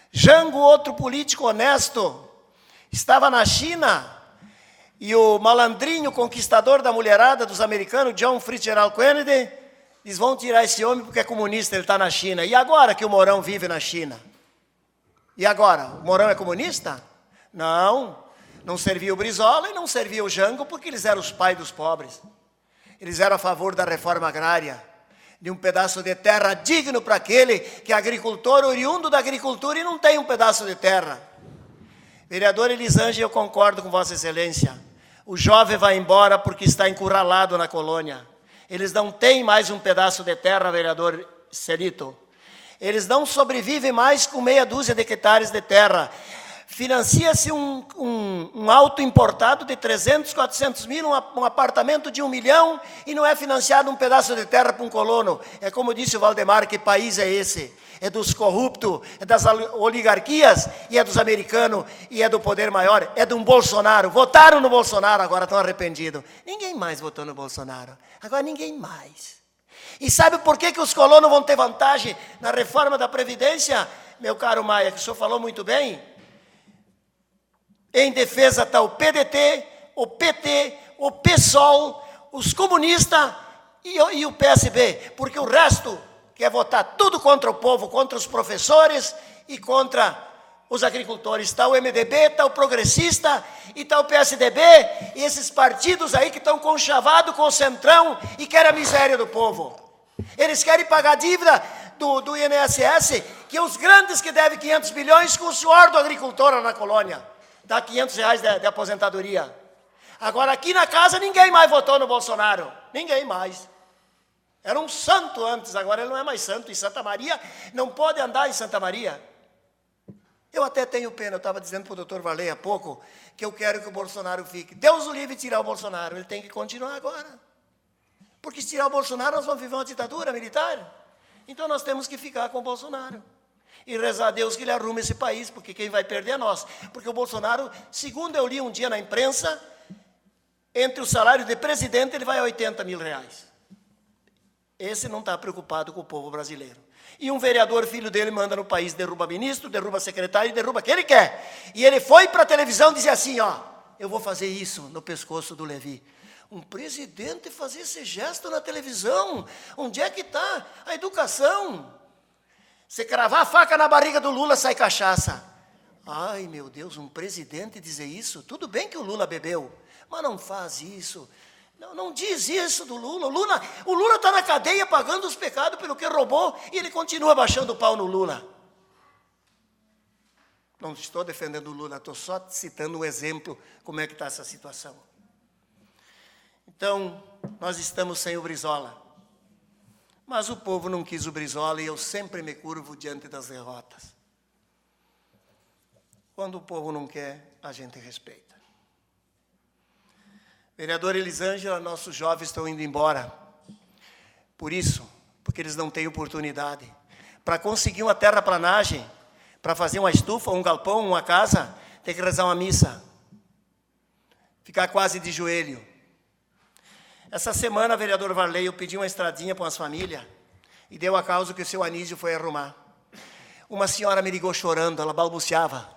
Jango, outro político honesto, estava na China. E o malandrinho conquistador da mulherada dos americanos, John Fitzgerald Kennedy, eles vão tirar esse homem porque é comunista, ele está na China. E agora que o Mourão vive na China? E agora? O Mourão é comunista? Não, não servia o Brizola e não servia o Jango porque eles eram os pais dos pobres. Eles eram a favor da reforma agrária, de um pedaço de terra digno para aquele que é agricultor, oriundo da agricultura e não tem um pedaço de terra. Vereador Elisângela, eu concordo com Vossa Excelência. O jovem vai embora porque está encurralado na colônia. Eles não têm mais um pedaço de terra, vereador Celito. Eles não sobrevivem mais com meia dúzia de hectares de terra. Financia-se um auto importado de 300, 400 mil, um apartamento de 1 milhão, e não é financiado um pedaço de terra para um colono. É como disse o Valdemar, que país é esse? É dos corruptos, é das oligarquias, e é dos americanos, e é do poder maior, é de um Bolsonaro. Votaram no Bolsonaro, agora estão arrependidos. Ninguém mais votou no Bolsonaro. Agora ninguém mais. E sabe por que os colonos vão ter vantagem na reforma da Previdência? Meu caro Maia, que o senhor falou muito bem. Em defesa está o PDT, o PT, o PSOL, os comunistas e o PSB, porque o resto quer votar tudo contra o povo, contra os professores e contra os agricultores. Está o MDB, está o Progressista e está o PSDB, e esses partidos aí que estão conchavados com o Centrão e querem a miséria do povo. Eles querem pagar a dívida do INSS, que os grandes que devem 500 bilhões com o suor do agricultor lá na colônia. Dá 500 reais de aposentadoria. Agora, aqui na casa, ninguém mais votou no Bolsonaro. Ninguém mais. Era um santo antes, agora ele não é mais santo. Em Santa Maria, não pode andar em Santa Maria. Eu até tenho pena, eu estava dizendo para o doutor Varley há pouco, que eu quero que o Bolsonaro fique. Deus o livre tirar o Bolsonaro, ele tem que continuar agora. Porque se tirar o Bolsonaro, nós vamos viver uma ditadura militar. Então nós temos que ficar com o Bolsonaro. E rezar a Deus que ele arrume esse país, porque quem vai perder é nós. Porque o Bolsonaro, segundo eu li um dia na imprensa, entre o salário de presidente, ele vai a 80 mil reais. Esse não está preocupado com o povo brasileiro. E um vereador, filho dele, manda no país, derruba ministro, derruba secretário e derruba quem ele quer. E ele foi para a televisão dizer assim, ó, eu vou fazer isso no pescoço do Levi. Um presidente fazer esse gesto na televisão, onde é que está a educação? Você cravar a faca na barriga do Lula, sai cachaça. Ai, meu Deus, um presidente dizer isso? Tudo bem que o Lula bebeu, mas não faz isso. Não diz isso do Lula. O Lula está na cadeia pagando os pecados pelo que roubou e ele continua baixando o pau no Lula. Não estou defendendo o Lula, estou só citando um exemplo como é que está essa situação. Então, nós estamos sem o Brizola. Mas o povo não quis o Brizola e eu sempre me curvo diante das derrotas. Quando o povo não quer, a gente respeita. Vereador Elisângela, nossos jovens estão indo embora. Por isso, porque eles não têm oportunidade. Para conseguir uma terraplanagem, para fazer uma estufa, um galpão, uma casa, tem que rezar uma missa. Ficar quase de joelho. Essa semana, vereador Varley, eu pedi uma estradinha para umas famílias e deu a causa que o seu Anísio foi arrumar. Uma senhora me ligou chorando, ela balbuciava.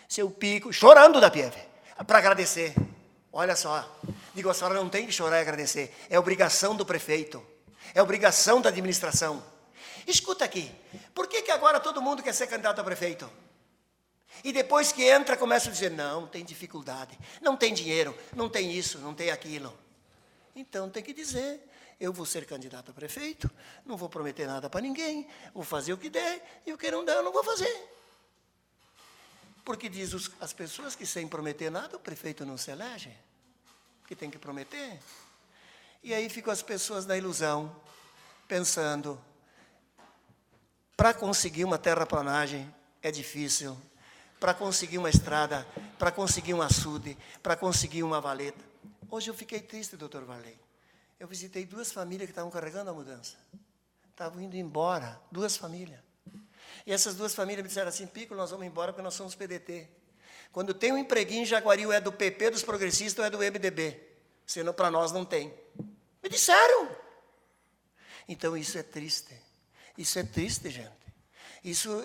Seu Pico, chorando da pieve, para agradecer. Olha só, digo, a senhora não tem que chorar e agradecer. É obrigação do prefeito. É obrigação da administração. Escuta aqui, por que agora todo mundo quer ser candidato a prefeito? E depois que entra, começa a dizer, não, tem dificuldade, não tem dinheiro, não tem isso, não tem aquilo. Então tem que dizer, eu vou ser candidato a prefeito, não vou prometer nada para ninguém, vou fazer o que der, e o que não der eu não vou fazer. Porque diz as pessoas que sem prometer nada, o prefeito não se elege, que tem que prometer. E aí ficam as pessoas na ilusão, pensando, para conseguir uma terraplanagem é difícil, para conseguir uma estrada, para conseguir um açude, para conseguir uma valeta. Hoje eu fiquei triste, doutor Varley. Eu visitei 2 famílias que estavam carregando a mudança. Estavam indo embora, 2 famílias. E essas 2 famílias me disseram assim, Pico, nós vamos embora porque nós somos PDT. Quando tem um empreguinho em Jaguari, ou é do PP, dos progressistas, ou é do MDB. Senão para nós não tem. Me disseram. Então isso é triste. Isso é triste, gente. Isso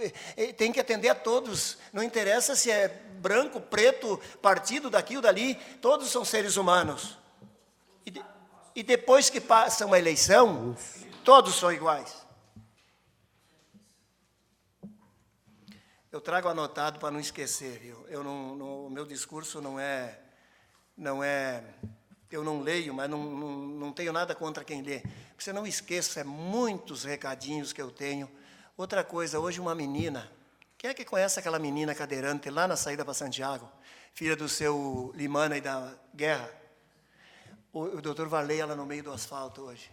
tem que atender a todos. Não interessa se é branco, preto, partido daqui ou dali. Todos são seres humanos. E depois que passa uma eleição, todos são iguais. Eu trago anotado para não esquecer, viu? O meu discurso não é... Eu não leio, mas não tenho nada contra quem lê. Você não esqueça, é muitos recadinhos que eu tenho. Outra coisa, hoje uma menina, quem é que conhece aquela menina cadeirante lá na saída para Santiago? Filha do seu Limana e da Guerra. O doutor Varley, ela no meio do asfalto hoje.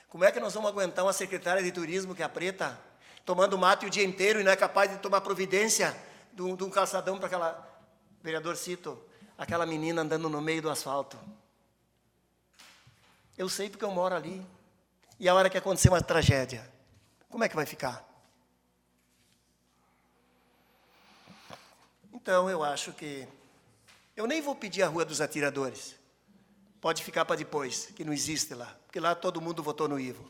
Como é que nós vamos aguentar uma secretária de turismo que é preta, tomando mate o dia inteiro e não é capaz de tomar providência de um calçadão para aquela, vereador Cito, aquela menina andando no meio do asfalto? Eu sei porque eu moro ali. E a hora que acontecer uma tragédia, como é que vai ficar? Então, eu acho que... Eu nem vou pedir a Rua dos Atiradores. Pode ficar para depois, que não existe lá. Porque lá todo mundo votou no Ivo.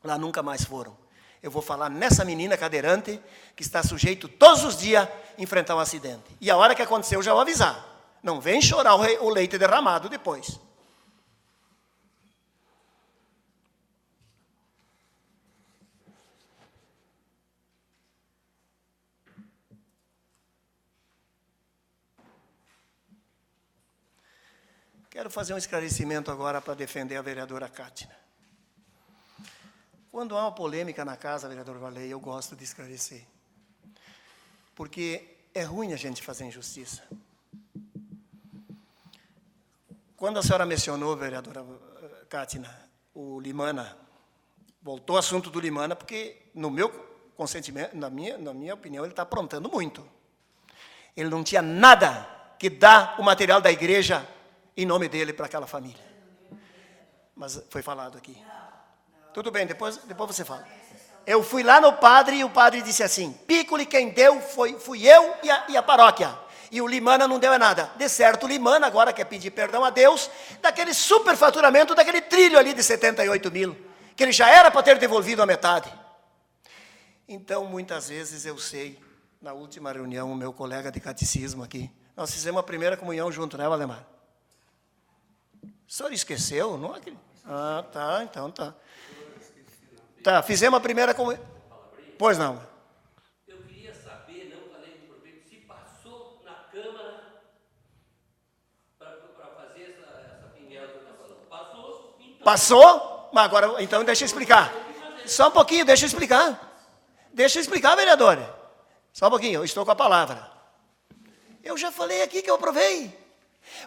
Lá nunca mais foram. Eu vou falar nessa menina cadeirante que está sujeito todos os dias a enfrentar um acidente. E a hora que acontecer, eu já vou avisar. Não vem chorar o leite derramado depois. Quero fazer um esclarecimento agora para defender a vereadora Cátina. Quando há uma polêmica na casa, vereador Varley, eu gosto de esclarecer. Porque é ruim a gente fazer injustiça. Quando a senhora mencionou, vereadora Cátina, o Limana, voltou ao assunto do Limana, porque, no meu consentimento, na minha opinião, ele está aprontando muito. Ele não tinha nada que dar o material da igreja em nome dele para aquela família. Mas foi falado aqui. Tudo bem, depois você fala. Eu fui lá no padre e o padre disse assim, Piccoli, quem deu fui eu e a paróquia. E o Limana não deu nada. De certo, o Limana agora quer pedir perdão a Deus daquele superfaturamento, daquele trilho ali de 78 mil, que ele já era para ter devolvido a metade. Então, muitas vezes eu sei, na última reunião, o meu colega de catecismo aqui, nós fizemos a primeira comunhão junto, né, Valdemar? O senhor esqueceu? Não é? Ah, tá, então tá. Tá, fizemos a primeira comunhão. Pois não. Eu queria saber, não falei do prefeito, se passou na Câmara para fazer essa pinguela que eu estou falando. Passou? Então. Passou? Mas agora, então deixa eu explicar. Só um pouquinho, deixa eu explicar. Deixa eu explicar, vereador. Só um pouquinho, eu estou com a palavra. Eu já falei aqui que eu aprovei.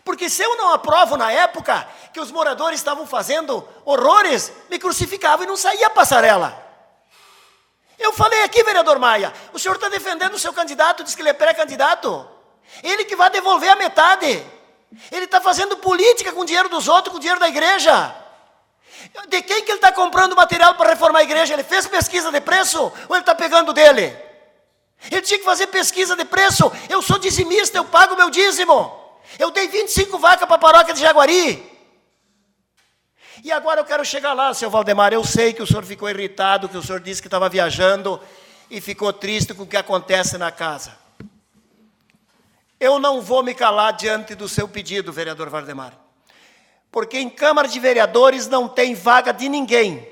Porque se eu não aprovo na época que os moradores estavam fazendo horrores, me crucificavam e não saía a passarela. Eu falei aqui, vereador Maia, o senhor está defendendo o seu candidato, diz que ele é pré-candidato. Ele que vai devolver a metade. Ele está fazendo política com o dinheiro dos outros, com o dinheiro da igreja. De quem que ele está comprando material para reformar a igreja? Ele fez pesquisa de preço ou ele está pegando dele? Ele tinha que fazer pesquisa de preço. Eu sou dizimista, eu pago meu dízimo. Eu dei 25 vacas para a paróquia de Jaguari. E agora eu quero chegar lá, seu Valdemar. Eu sei que o senhor ficou irritado, que o senhor disse que estava viajando e ficou triste com o que acontece na casa. Eu não vou me calar diante do seu pedido, vereador Valdemar. Porque em Câmara de Vereadores não tem vaga de ninguém.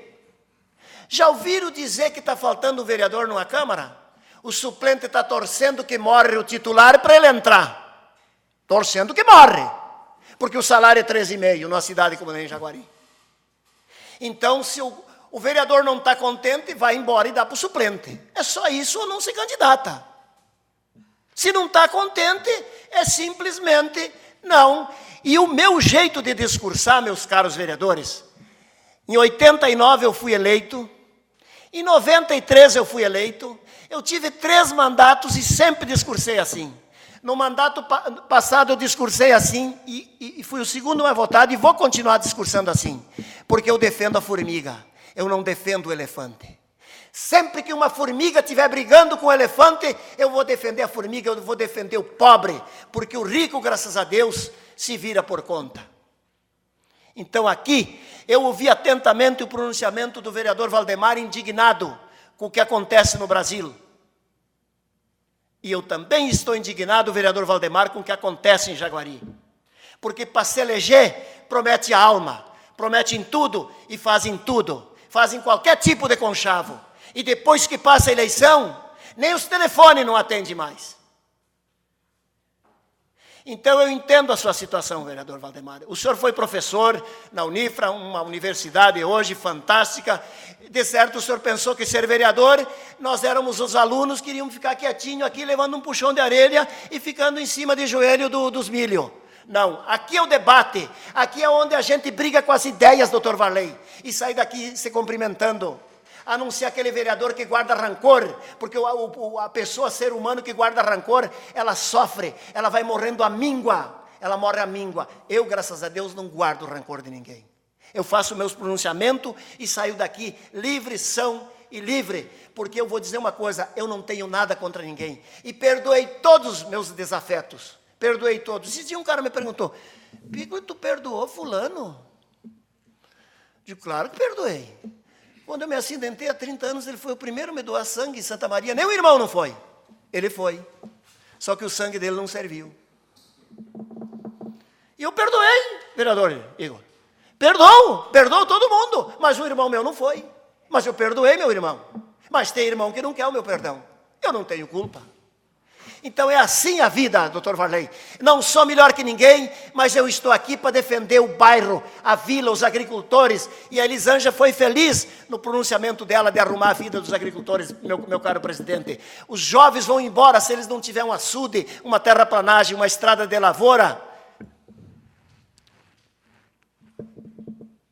Já ouviram dizer que está faltando um vereador numa Câmara? O suplente está torcendo que morre o titular para ele entrar. Torcendo que morre. Porque o salário é 13,5 numa cidade como em Jaguari. Então, se o vereador não está contente, vai embora e dá para o suplente. É só isso ou não se candidata. Se não está contente, é simplesmente não. E o meu jeito de discursar, meus caros vereadores, em 89 eu fui eleito, em 93 eu fui eleito, eu tive 3 mandatos e sempre discursei assim. No mandato passado eu discursei assim e fui o segundo mais votado e vou continuar discursando assim, porque eu defendo a formiga, eu não defendo o elefante. Sempre que uma formiga estiver brigando com o elefante, eu vou defender a formiga, eu vou defender o pobre, porque o rico, graças a Deus, se vira por conta. Então aqui, eu ouvi atentamente o pronunciamento do vereador Valdemar indignado com o que acontece no Brasil. E eu também estou indignado, vereador Valdemar, com o que acontece em Jaguari. Porque para se eleger, promete a alma, promete em tudo e faz em tudo. Fazem qualquer tipo de conchavo. E depois que passa a eleição, nem os telefones não atendem mais. Então eu entendo a sua situação, vereador Valdemar. O senhor foi professor na Unifra, uma universidade hoje fantástica. De certo o senhor pensou que ser vereador, nós éramos os alunos, queríamos ficar quietinho aqui, levando um puxão de orelha e ficando em cima de joelho dos milho. Não, aqui é o debate, aqui é onde a gente briga com as ideias, doutor Varley, e sai daqui se cumprimentando. A não ser aquele vereador que guarda rancor, porque a pessoa, ser humano que guarda rancor, ela sofre, ela vai morrendo à míngua, ela morre à míngua. Eu, graças a Deus, não guardo rancor de ninguém. Eu faço meus pronunciamentos e saio daqui livre, são e livre, porque eu vou dizer uma coisa, eu não tenho nada contra ninguém. E perdoei todos os meus desafetos, perdoei todos. Esse dia um cara me perguntou, Pico, tu perdoou fulano? Digo, claro que perdoei. Quando eu me acidentei há 30 anos, ele foi o primeiro a me doar sangue em Santa Maria. Nem o irmão não foi. Ele foi. Só que o sangue dele não serviu. E eu perdoei, vereador Igor. Perdoo todo mundo. Mas o irmão meu não foi. Mas eu perdoei meu irmão. Mas tem irmão que não quer o meu perdão. Eu não tenho culpa. Então é assim a vida, doutor Varley. Não sou melhor que ninguém, mas eu estou aqui para defender o bairro, a vila, os agricultores. E a Elisângela foi feliz no pronunciamento dela de arrumar a vida dos agricultores, meu caro presidente. Os jovens vão embora se eles não tiverem um açude, uma terraplanagem, uma estrada de lavoura.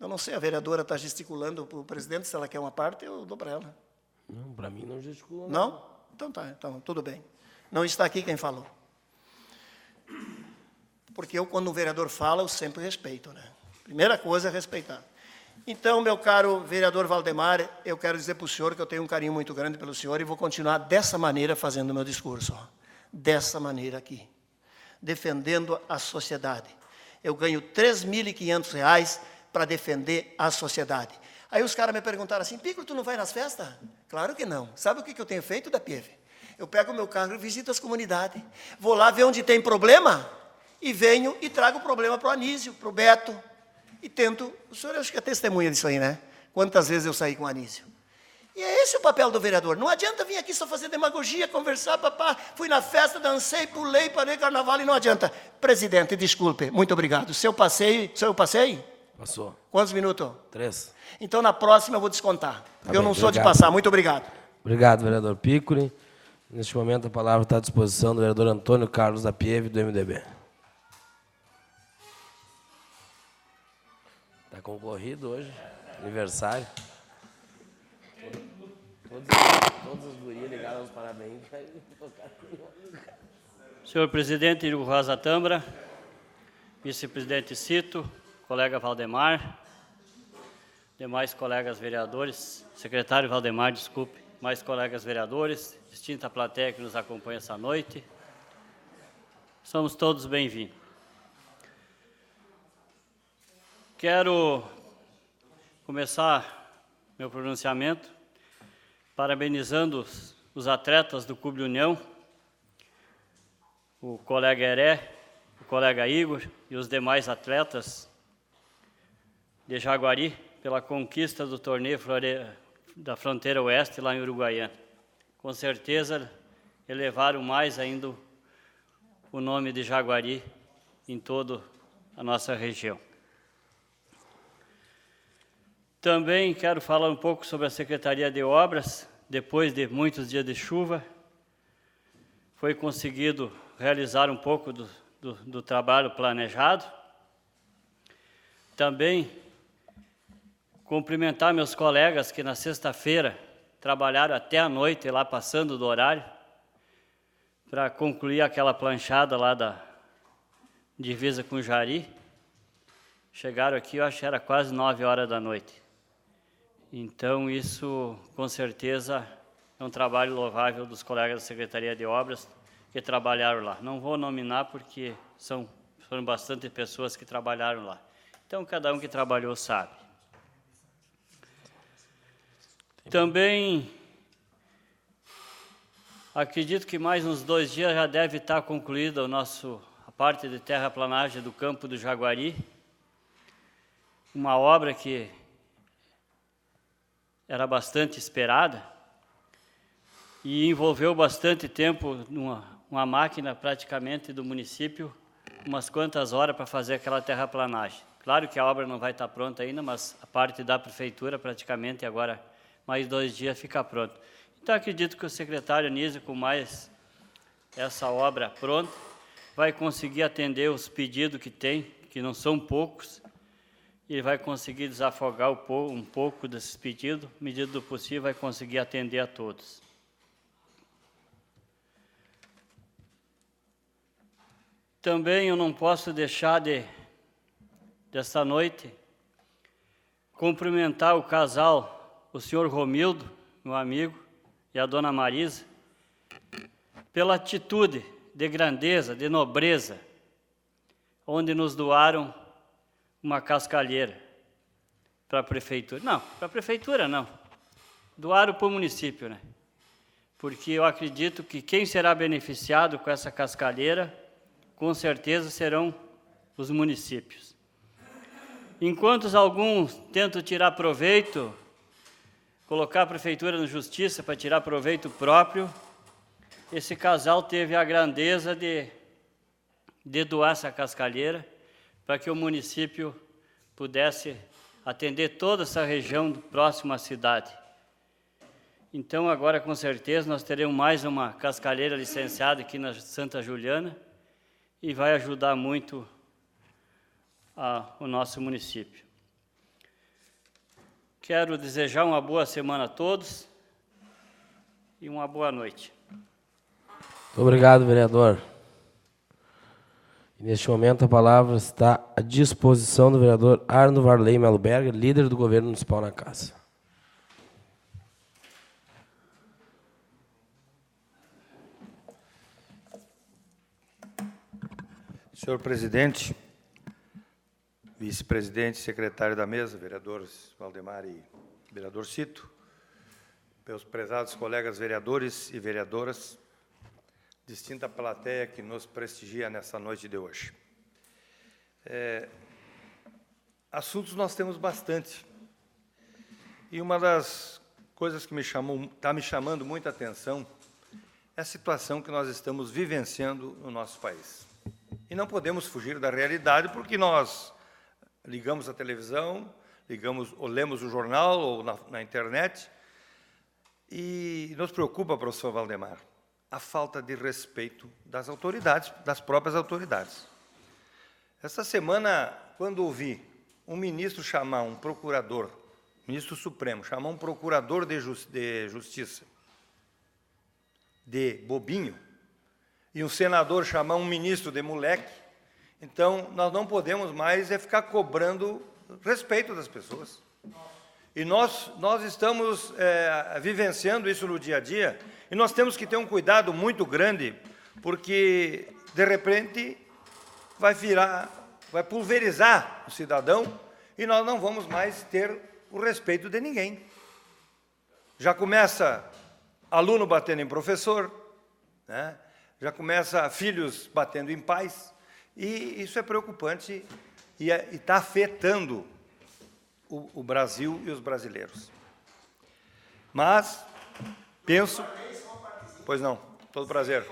Eu não sei, a vereadora está gesticulando para o presidente, se ela quer uma parte, eu dou para ela. Não, para mim não gesticula. Não? Então tá, então tudo bem. Não está aqui quem falou. Porque eu, quando um vereador fala, eu sempre respeito, né? Primeira coisa é respeitar. Então, meu caro vereador Valdemar, eu quero dizer para o senhor que eu tenho um carinho muito grande pelo senhor e vou continuar dessa maneira fazendo o meu discurso. Ó. Dessa maneira aqui. Defendendo a sociedade. Eu ganho R$3.500 para defender a sociedade. Aí os caras me perguntaram assim, Pico, tu não vai nas festas? Claro que não. Sabe o que eu tenho feito, da Pieve? Eu pego o meu carro e visito as comunidades. Vou lá ver onde tem problema e venho e trago o problema para o Anísio, para o Beto. E tento... O senhor acho que é testemunha disso aí, né? Quantas vezes eu saí com o Anísio. E é esse o papel do vereador. Não adianta vir aqui só fazer demagogia, conversar, papá. Fui na festa, dancei, pulei, parei carnaval e não adianta. Presidente, desculpe, muito obrigado. Seu passeio... Seu passei? Passou. Quantos minutos? 3. Então, na próxima, eu vou descontar. Tá eu bem, não sou de obrigado. passar. Muito obrigado. Obrigado, vereador Piccoli. Neste momento, a palavra está à disposição do vereador Antônio Carlos da Pieve, do MDB. Está concorrido hoje, aniversário. Todos os guris ligaram os parabéns. Senhor presidente Hugo Rosa Tâmara, vice-presidente Cito, colega Valdemar, demais colegas vereadores, secretário Valdemar, desculpe, mais colegas vereadores, distinta plateia que nos acompanha essa noite. Somos todos bem-vindos. Quero começar meu pronunciamento parabenizando os atletas do Clube União, o colega Heré, o colega Igor e os demais atletas de Jaguari pela conquista do torneio da Fronteira Oeste lá em Uruguaiana. Com certeza elevaram mais ainda o nome de Jaguari em toda a nossa região. Também quero falar um pouco sobre a Secretaria de Obras. Depois de muitos dias de chuva, foi conseguido realizar um pouco do trabalho planejado. Também cumprimentar meus colegas que na sexta-feira trabalharam até a noite, lá passando do horário, para concluir aquela planchada lá da divisa com Jari. Chegaram aqui, eu acho que era quase 9 horas da noite. Então, isso, com certeza, é um trabalho louvável dos colegas da Secretaria de Obras que trabalharam lá. Não vou nominar porque foram bastante pessoas que trabalharam lá. Então, cada um que trabalhou sabe. Também acredito que mais uns 2 dias já deve estar concluída a parte de terraplanagem do campo do Jaguari, uma obra que era bastante esperada e envolveu bastante tempo uma máquina praticamente do município, umas quantas horas para fazer aquela terraplanagem. Claro que a obra não vai estar pronta ainda, mas a parte da prefeitura praticamente agora mais 2 dias fica pronta. Então acredito que o secretário Anísio, com mais essa obra pronta, vai conseguir atender os pedidos que tem, que não são poucos, e vai conseguir desafogar um pouco desses pedidos, medida do possível, vai conseguir atender a todos. Também eu não posso deixar desta noite, cumprimentar o casal, o senhor Romildo, meu amigo, e a dona Marisa, pela atitude de grandeza, de nobreza, onde nos doaram uma cascalheira para a prefeitura. Não, para a prefeitura não. Doaram para o município, né? Porque eu acredito que quem será beneficiado com essa cascalheira, com certeza serão os municípios. Enquanto alguns tentam tirar proveito, colocar a prefeitura na justiça para tirar proveito próprio, esse casal teve a grandeza de doar essa cascalheira para que o município pudesse atender toda essa região próxima à cidade. Então, agora, com certeza, nós teremos mais uma cascalheira licenciada aqui na Santa Juliana e vai ajudar muito o nosso município. Quero desejar uma boa semana a todos e uma boa noite. Muito obrigado, vereador. E neste momento, a palavra está à disposição do vereador Arno Varley Melo Berger, líder do governo municipal na casa. Senhor presidente, vice-presidente, secretário da mesa, vereadores Valdemar e vereador Cito, meus prezados colegas vereadores e vereadoras, distinta plateia que nos prestigia nessa noite de hoje. Assuntos nós temos bastante. E uma das coisas que está me chamando muita atenção é a situação que nós estamos vivenciando no nosso país. E não podemos fugir da realidade porque nós ligamos a televisão, ou lemos o jornal ou na internet, e nos preocupa, professor Valdemar, a falta de respeito das autoridades, das próprias autoridades. Essa semana, quando ouvi um ministro chamar um procurador, ministro Supremo, chamar um procurador de justiça de bobinho, e um senador chamar um ministro de moleque, Então, nós não podemos mais ficar cobrando respeito das pessoas. E nós estamos vivenciando isso no dia a dia, e nós temos que ter um cuidado muito grande, porque, de repente, vai pulverizar o cidadão, e nós não vamos mais ter o respeito de ninguém. Já começa aluno batendo em professor, né? Já começa filhos batendo em pais, e isso é preocupante e está afetando o Brasil e os brasileiros. Mas, penso... Pois não, todo prazer.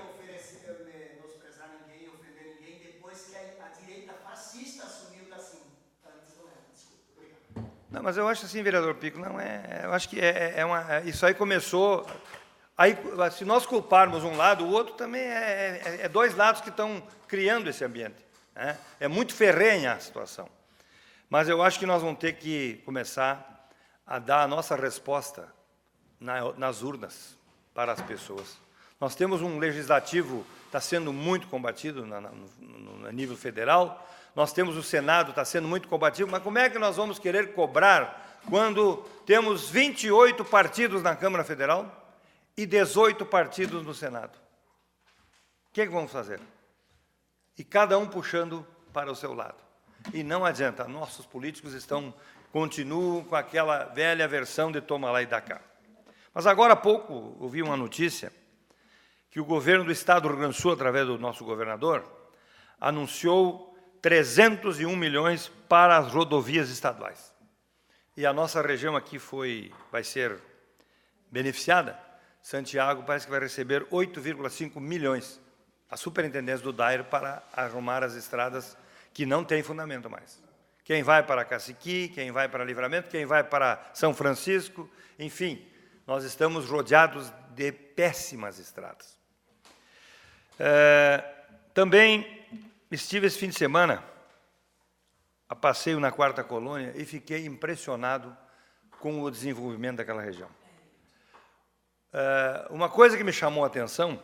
Não, mas eu acho assim, vereador Pico, não é... Eu acho que isso aí começou... Aí, se nós culparmos um lado, o outro também é dois lados que estão criando esse ambiente, né? É muito ferrenha a situação. Mas eu acho que nós vamos ter que começar a dar a nossa resposta nas urnas para as pessoas. Nós temos um legislativo que está sendo muito combatido no nível federal, nós temos o Senado, está sendo muito combativo, mas como é que nós vamos querer cobrar quando temos 28 partidos na Câmara Federal e 18 partidos no Senado? O que vamos fazer? E cada um puxando para o seu lado. E não adianta, nossos políticos continuam com aquela velha versão de toma lá e dá cá. Mas agora há pouco ouvi uma notícia que o governo do Estado do Rio Grande do Sul, através do nosso governador, anunciou 301 milhões para as rodovias estaduais. E a nossa região aqui vai ser beneficiada. Santiago parece que vai receber 8,5 milhões, a superintendência do DAIR, para arrumar as estradas que não têm fundamento mais. Quem vai para Caciqui, quem vai para Livramento, quem vai para São Francisco, enfim, nós estamos rodeados de péssimas estradas. Também estive esse fim de semana a passeio na 4ª Colônia e fiquei impressionado com o desenvolvimento daquela região. Uma coisa que me chamou a atenção,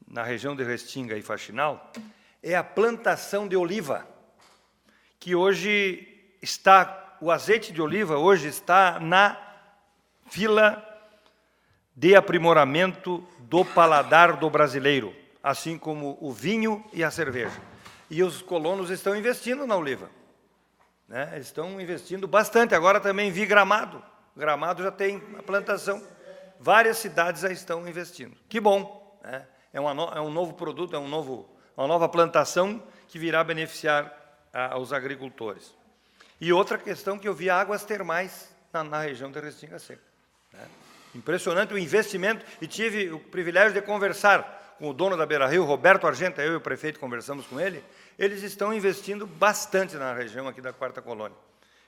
na região de Restinga e Faxinal, é a plantação de oliva, que hoje o azeite de oliva hoje está na fila de aprimoramento do paladar do brasileiro, assim como o vinho e a cerveja. E os colonos estão investindo na oliva, né? Eles estão investindo bastante. Agora também vi Gramado. Gramado já tem a plantação. Várias cidades já estão investindo. Que bom, né? É um novo produto, uma nova plantação que virá beneficiar aos agricultores. E outra questão que eu vi, águas termais na região de Restinga Seca, né? Impressionante o investimento, e tive o privilégio de conversar com o dono da Beira Rio, Roberto Argenta, eu e o prefeito conversamos com ele. Eles estão investindo bastante na região aqui da 4ª Colônia.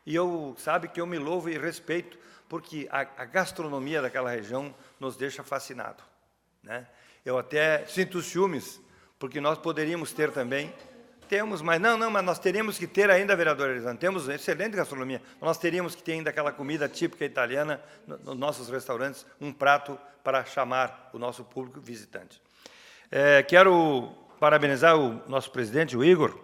E sabe que eu me louvo e respeito, porque a gastronomia daquela região nos deixa fascinado, né? Eu até sinto ciúmes, porque nós poderíamos ter também, mas mas nós teríamos que ter ainda, vereador Elisandro, temos excelente gastronomia, nós teríamos que ter ainda aquela comida típica italiana nos nossos restaurantes, um prato para chamar o nosso público visitante. Quero parabenizar o nosso presidente, o Igor,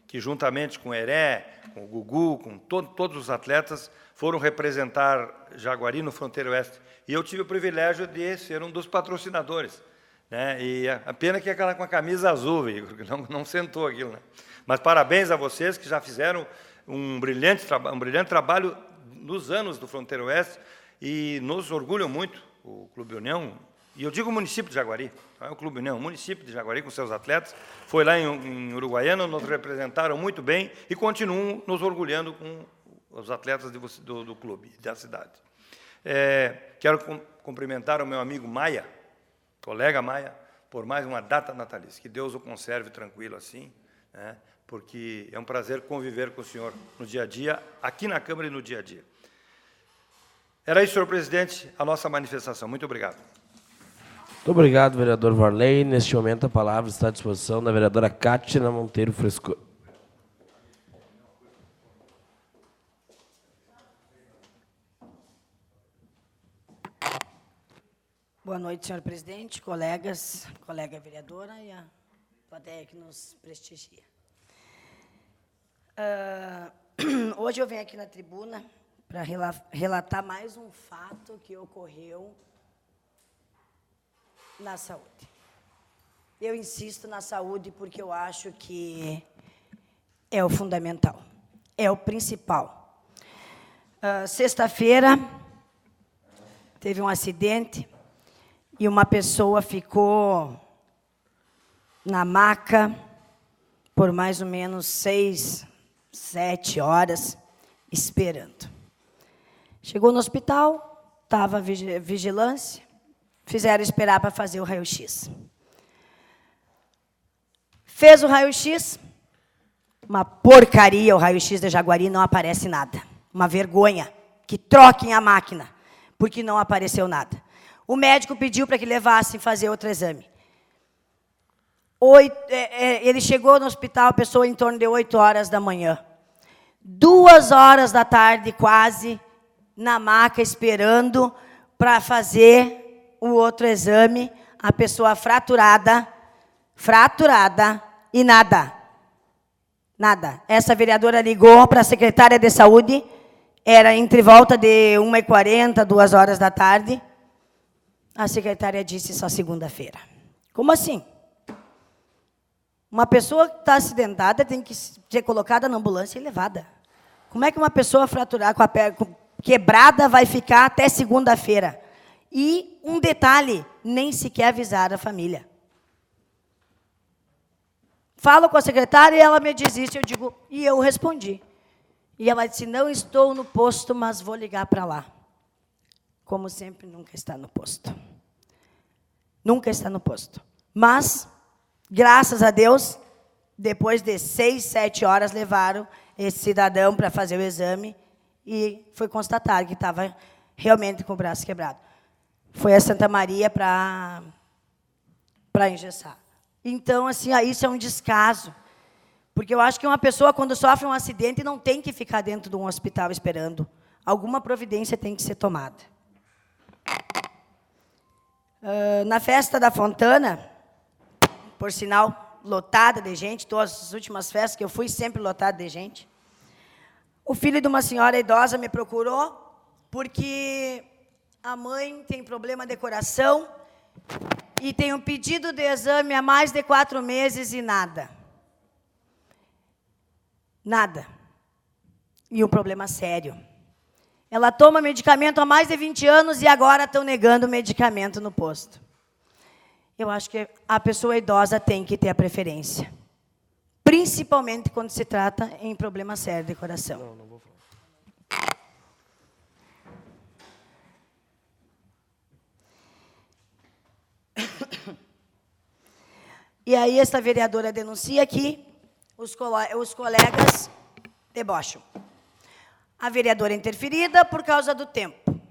que juntamente com o Heré, com o Gugu, com todos os atletas, foram representar Jaguari no Fronteira Oeste. E eu tive o privilégio de ser um dos patrocinadores, né? E a pena que aquela com a camisa azul, Igor, que não sentou aquilo, né? Mas parabéns a vocês que já fizeram um brilhante trabalho nos anos do Fronteira Oeste, e nos orgulham muito o Clube União, e eu digo o município de Jaguari, não é o Clube União, o município de Jaguari com seus atletas, foi lá em Uruguaiana, nos representaram muito bem e continuam nos orgulhando com os atletas do clube, da cidade. Quero cumprimentar o meu amigo Maia, colega Maia, por mais uma data natalícia. Que Deus o conserve tranquilo assim, né? Porque é um prazer conviver com o senhor no dia a dia, aqui na Câmara e no dia a dia. Era isso, senhor presidente, a nossa manifestação. Muito obrigado. Muito obrigado, vereador Varley. Neste momento, a palavra está à disposição da vereadora Cátia Monteiro Fresco. Boa noite, senhor presidente, colega vereadora e a plateia que nos prestigia. Hoje eu venho aqui na tribuna para relatar mais um fato que ocorreu na saúde. Eu insisto na saúde porque eu acho que é o fundamental, é o principal. Sexta-feira, teve um acidente e uma pessoa ficou na maca por mais ou menos 6, 7 horas esperando. Chegou no hospital, estava vigilância, fizeram esperar para fazer o raio-x. Fez o raio-x, uma porcaria, o raio-x de Jaguari, não aparece nada. Uma vergonha, que troquem a máquina, porque não apareceu nada. O médico pediu para que levassem fazer outro exame. Ele chegou no hospital, a pessoa em torno de 8 horas da manhã. 2 horas da tarde, quase, na maca, esperando para fazer o outro exame, a pessoa fraturada, e nada. Nada. Essa vereadora ligou para a secretária de saúde, era entre volta de 1h40, 2 horas da tarde. A secretária disse só segunda-feira. Como assim? Uma pessoa que está acidentada tem que ser colocada na ambulância e levada. Como é que uma pessoa fraturada, com a perna quebrada, vai ficar até segunda-feira? E um detalhe, nem sequer avisar a família. Falo com a secretária e ela me diz isso, eu digo, e eu respondi. E ela disse, não estou no posto, mas vou ligar para lá. Como sempre, nunca está no posto. Nunca está no posto. Mas, graças a Deus, depois de 6, 7 horas, levaram esse cidadão para fazer o exame e foi constatado que estava realmente com o braço quebrado. Foi a Santa Maria para engessar. Então, assim, isso é um descaso. Porque eu acho que uma pessoa, quando sofre um acidente, não tem que ficar dentro de um hospital esperando. Alguma providência tem que ser tomada. Na festa da Fontana, por sinal, lotada de gente, todas as últimas festas que eu fui, sempre lotada de gente, o filho de uma senhora idosa me procurou porque a mãe tem problema de coração e tem um pedido de exame há mais de 4 meses e nada. Nada. E um problema sério. Ela toma medicamento há mais de 20 anos e agora estão negando o medicamento no posto. Eu acho que a pessoa idosa tem que ter a preferência. Principalmente quando se trata em problema sério de coração. Não vou falar. E aí essa vereadora denuncia que os colegas debocham. A vereadora é interferida por causa do tempo.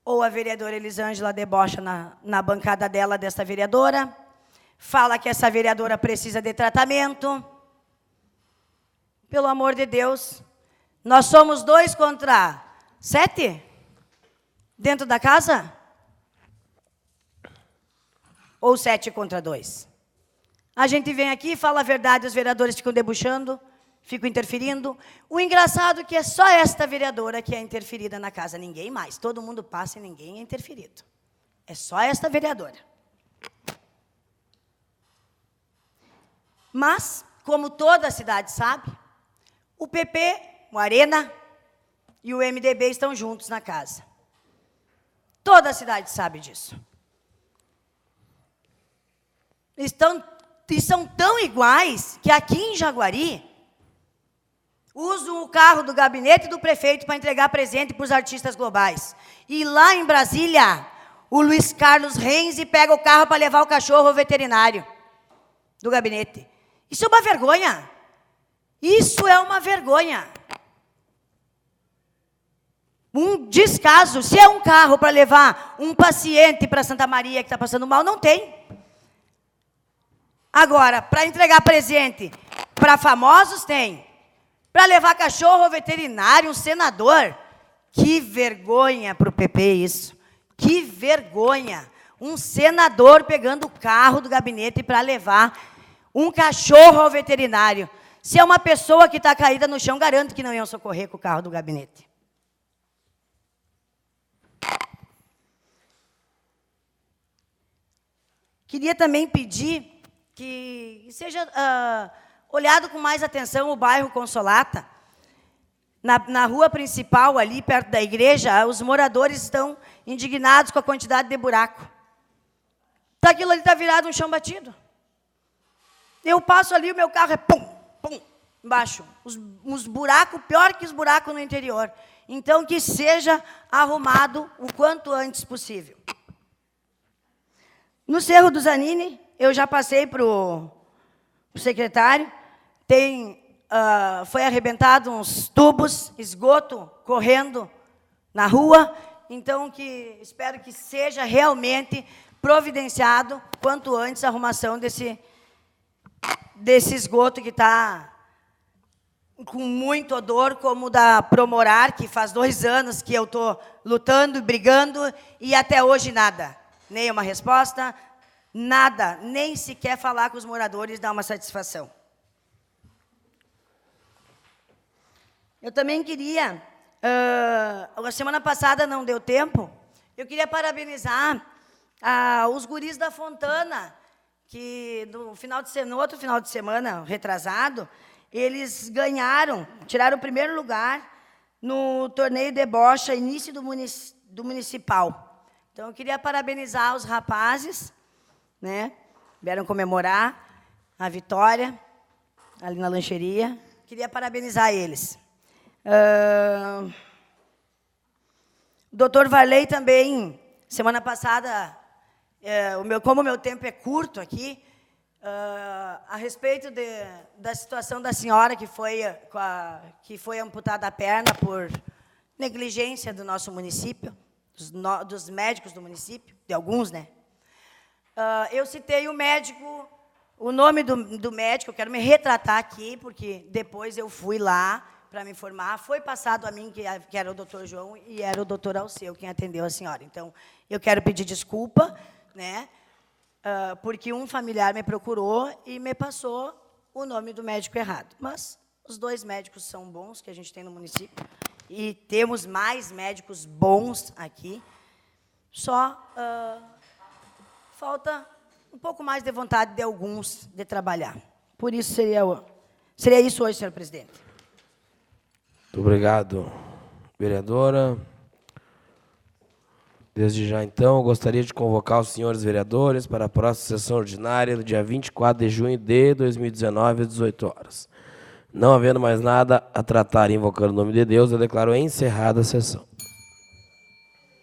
Ou a vereadora Elisângela debocha na bancada dela, dessa vereadora, fala que essa vereadora precisa de tratamento. Pelo amor de Deus, nós somos 2 contra 7? Dentro da casa? Ou 7 contra 2? A gente vem aqui, fala a verdade, os vereadores ficam debuxando, ficam interferindo. O engraçado é que é só esta vereadora que é interferida na casa, ninguém mais. Todo mundo passa e ninguém é interferido. É só esta vereadora. Mas, como toda a cidade sabe, o PP, o Arena e o MDB estão juntos na casa. Toda a cidade sabe disso. E são tão iguais que aqui em Jaguari usam o carro do gabinete do prefeito para entregar presente para os artistas globais. E lá em Brasília, o Luiz Carlos Renzi pega o carro para levar o cachorro ao veterinário do gabinete. Isso é uma vergonha. Isso é uma vergonha. Um descaso. Se é um carro para levar um paciente para Santa Maria que está passando mal, não tem. Agora, para entregar presente para famosos, tem. Para levar cachorro ao veterinário, um senador. Que vergonha para o PP isso. Que vergonha. Um senador pegando o carro do gabinete para levar um cachorro ao veterinário. Se é uma pessoa que está caída no chão, garanto que não iam socorrer com o carro do gabinete. Queria também pedir que seja olhado com mais atenção o bairro Consolata. Na rua principal, ali perto da igreja, os moradores estão indignados com a quantidade de buraco. Aquilo ali está virado um chão batido. Eu passo ali, o meu carro é pum, pum, embaixo. Os buracos, pior que os buracos no interior. Então, que seja arrumado o quanto antes possível. No Cerro do Zanini, eu já passei para o secretário, foi arrebentado uns tubos, esgoto escorrendo na rua, então espero que seja realmente providenciado quanto antes a arrumação desse esgoto que está com muito odor, como o da Promorar, que faz 2 anos que eu estou lutando, brigando, e até hoje nada. Nem uma resposta, nada, nem sequer falar com os moradores dá uma satisfação. Eu também queria, a semana passada não deu tempo, eu queria parabenizar os guris da Fontana, que no outro final de semana, retrasado, eles tiraram o primeiro lugar no torneio de bocha, início do municipal. Então, eu queria parabenizar os rapazes, né? Vieram comemorar a vitória ali na lancheria. Queria parabenizar eles. O doutor Varley também, semana passada, como o meu tempo é curto aqui, a respeito da situação da senhora que foi amputada a perna por negligência do nosso município, dos médicos do município, de alguns, né? Eu citei o nome do médico, eu quero me retratar aqui, porque depois eu fui lá para me informar, foi passado a mim que era o doutor João e era o doutor Alceu quem atendeu a senhora. Então, eu quero pedir desculpa, né? Porque um familiar me procurou e me passou o nome do médico errado. Mas os 2 médicos são bons que a gente tem no município, e temos mais médicos bons aqui, só falta um pouco mais de vontade de alguns de trabalhar. Por isso seria isso hoje, senhor presidente. Muito obrigado, vereadora. Desde já, então, eu gostaria de convocar os senhores vereadores para a próxima sessão ordinária, do dia 24 de junho de 2019, às 18 horas. Não havendo mais nada a tratar, invocando o nome de Deus, eu declaro encerrada a sessão.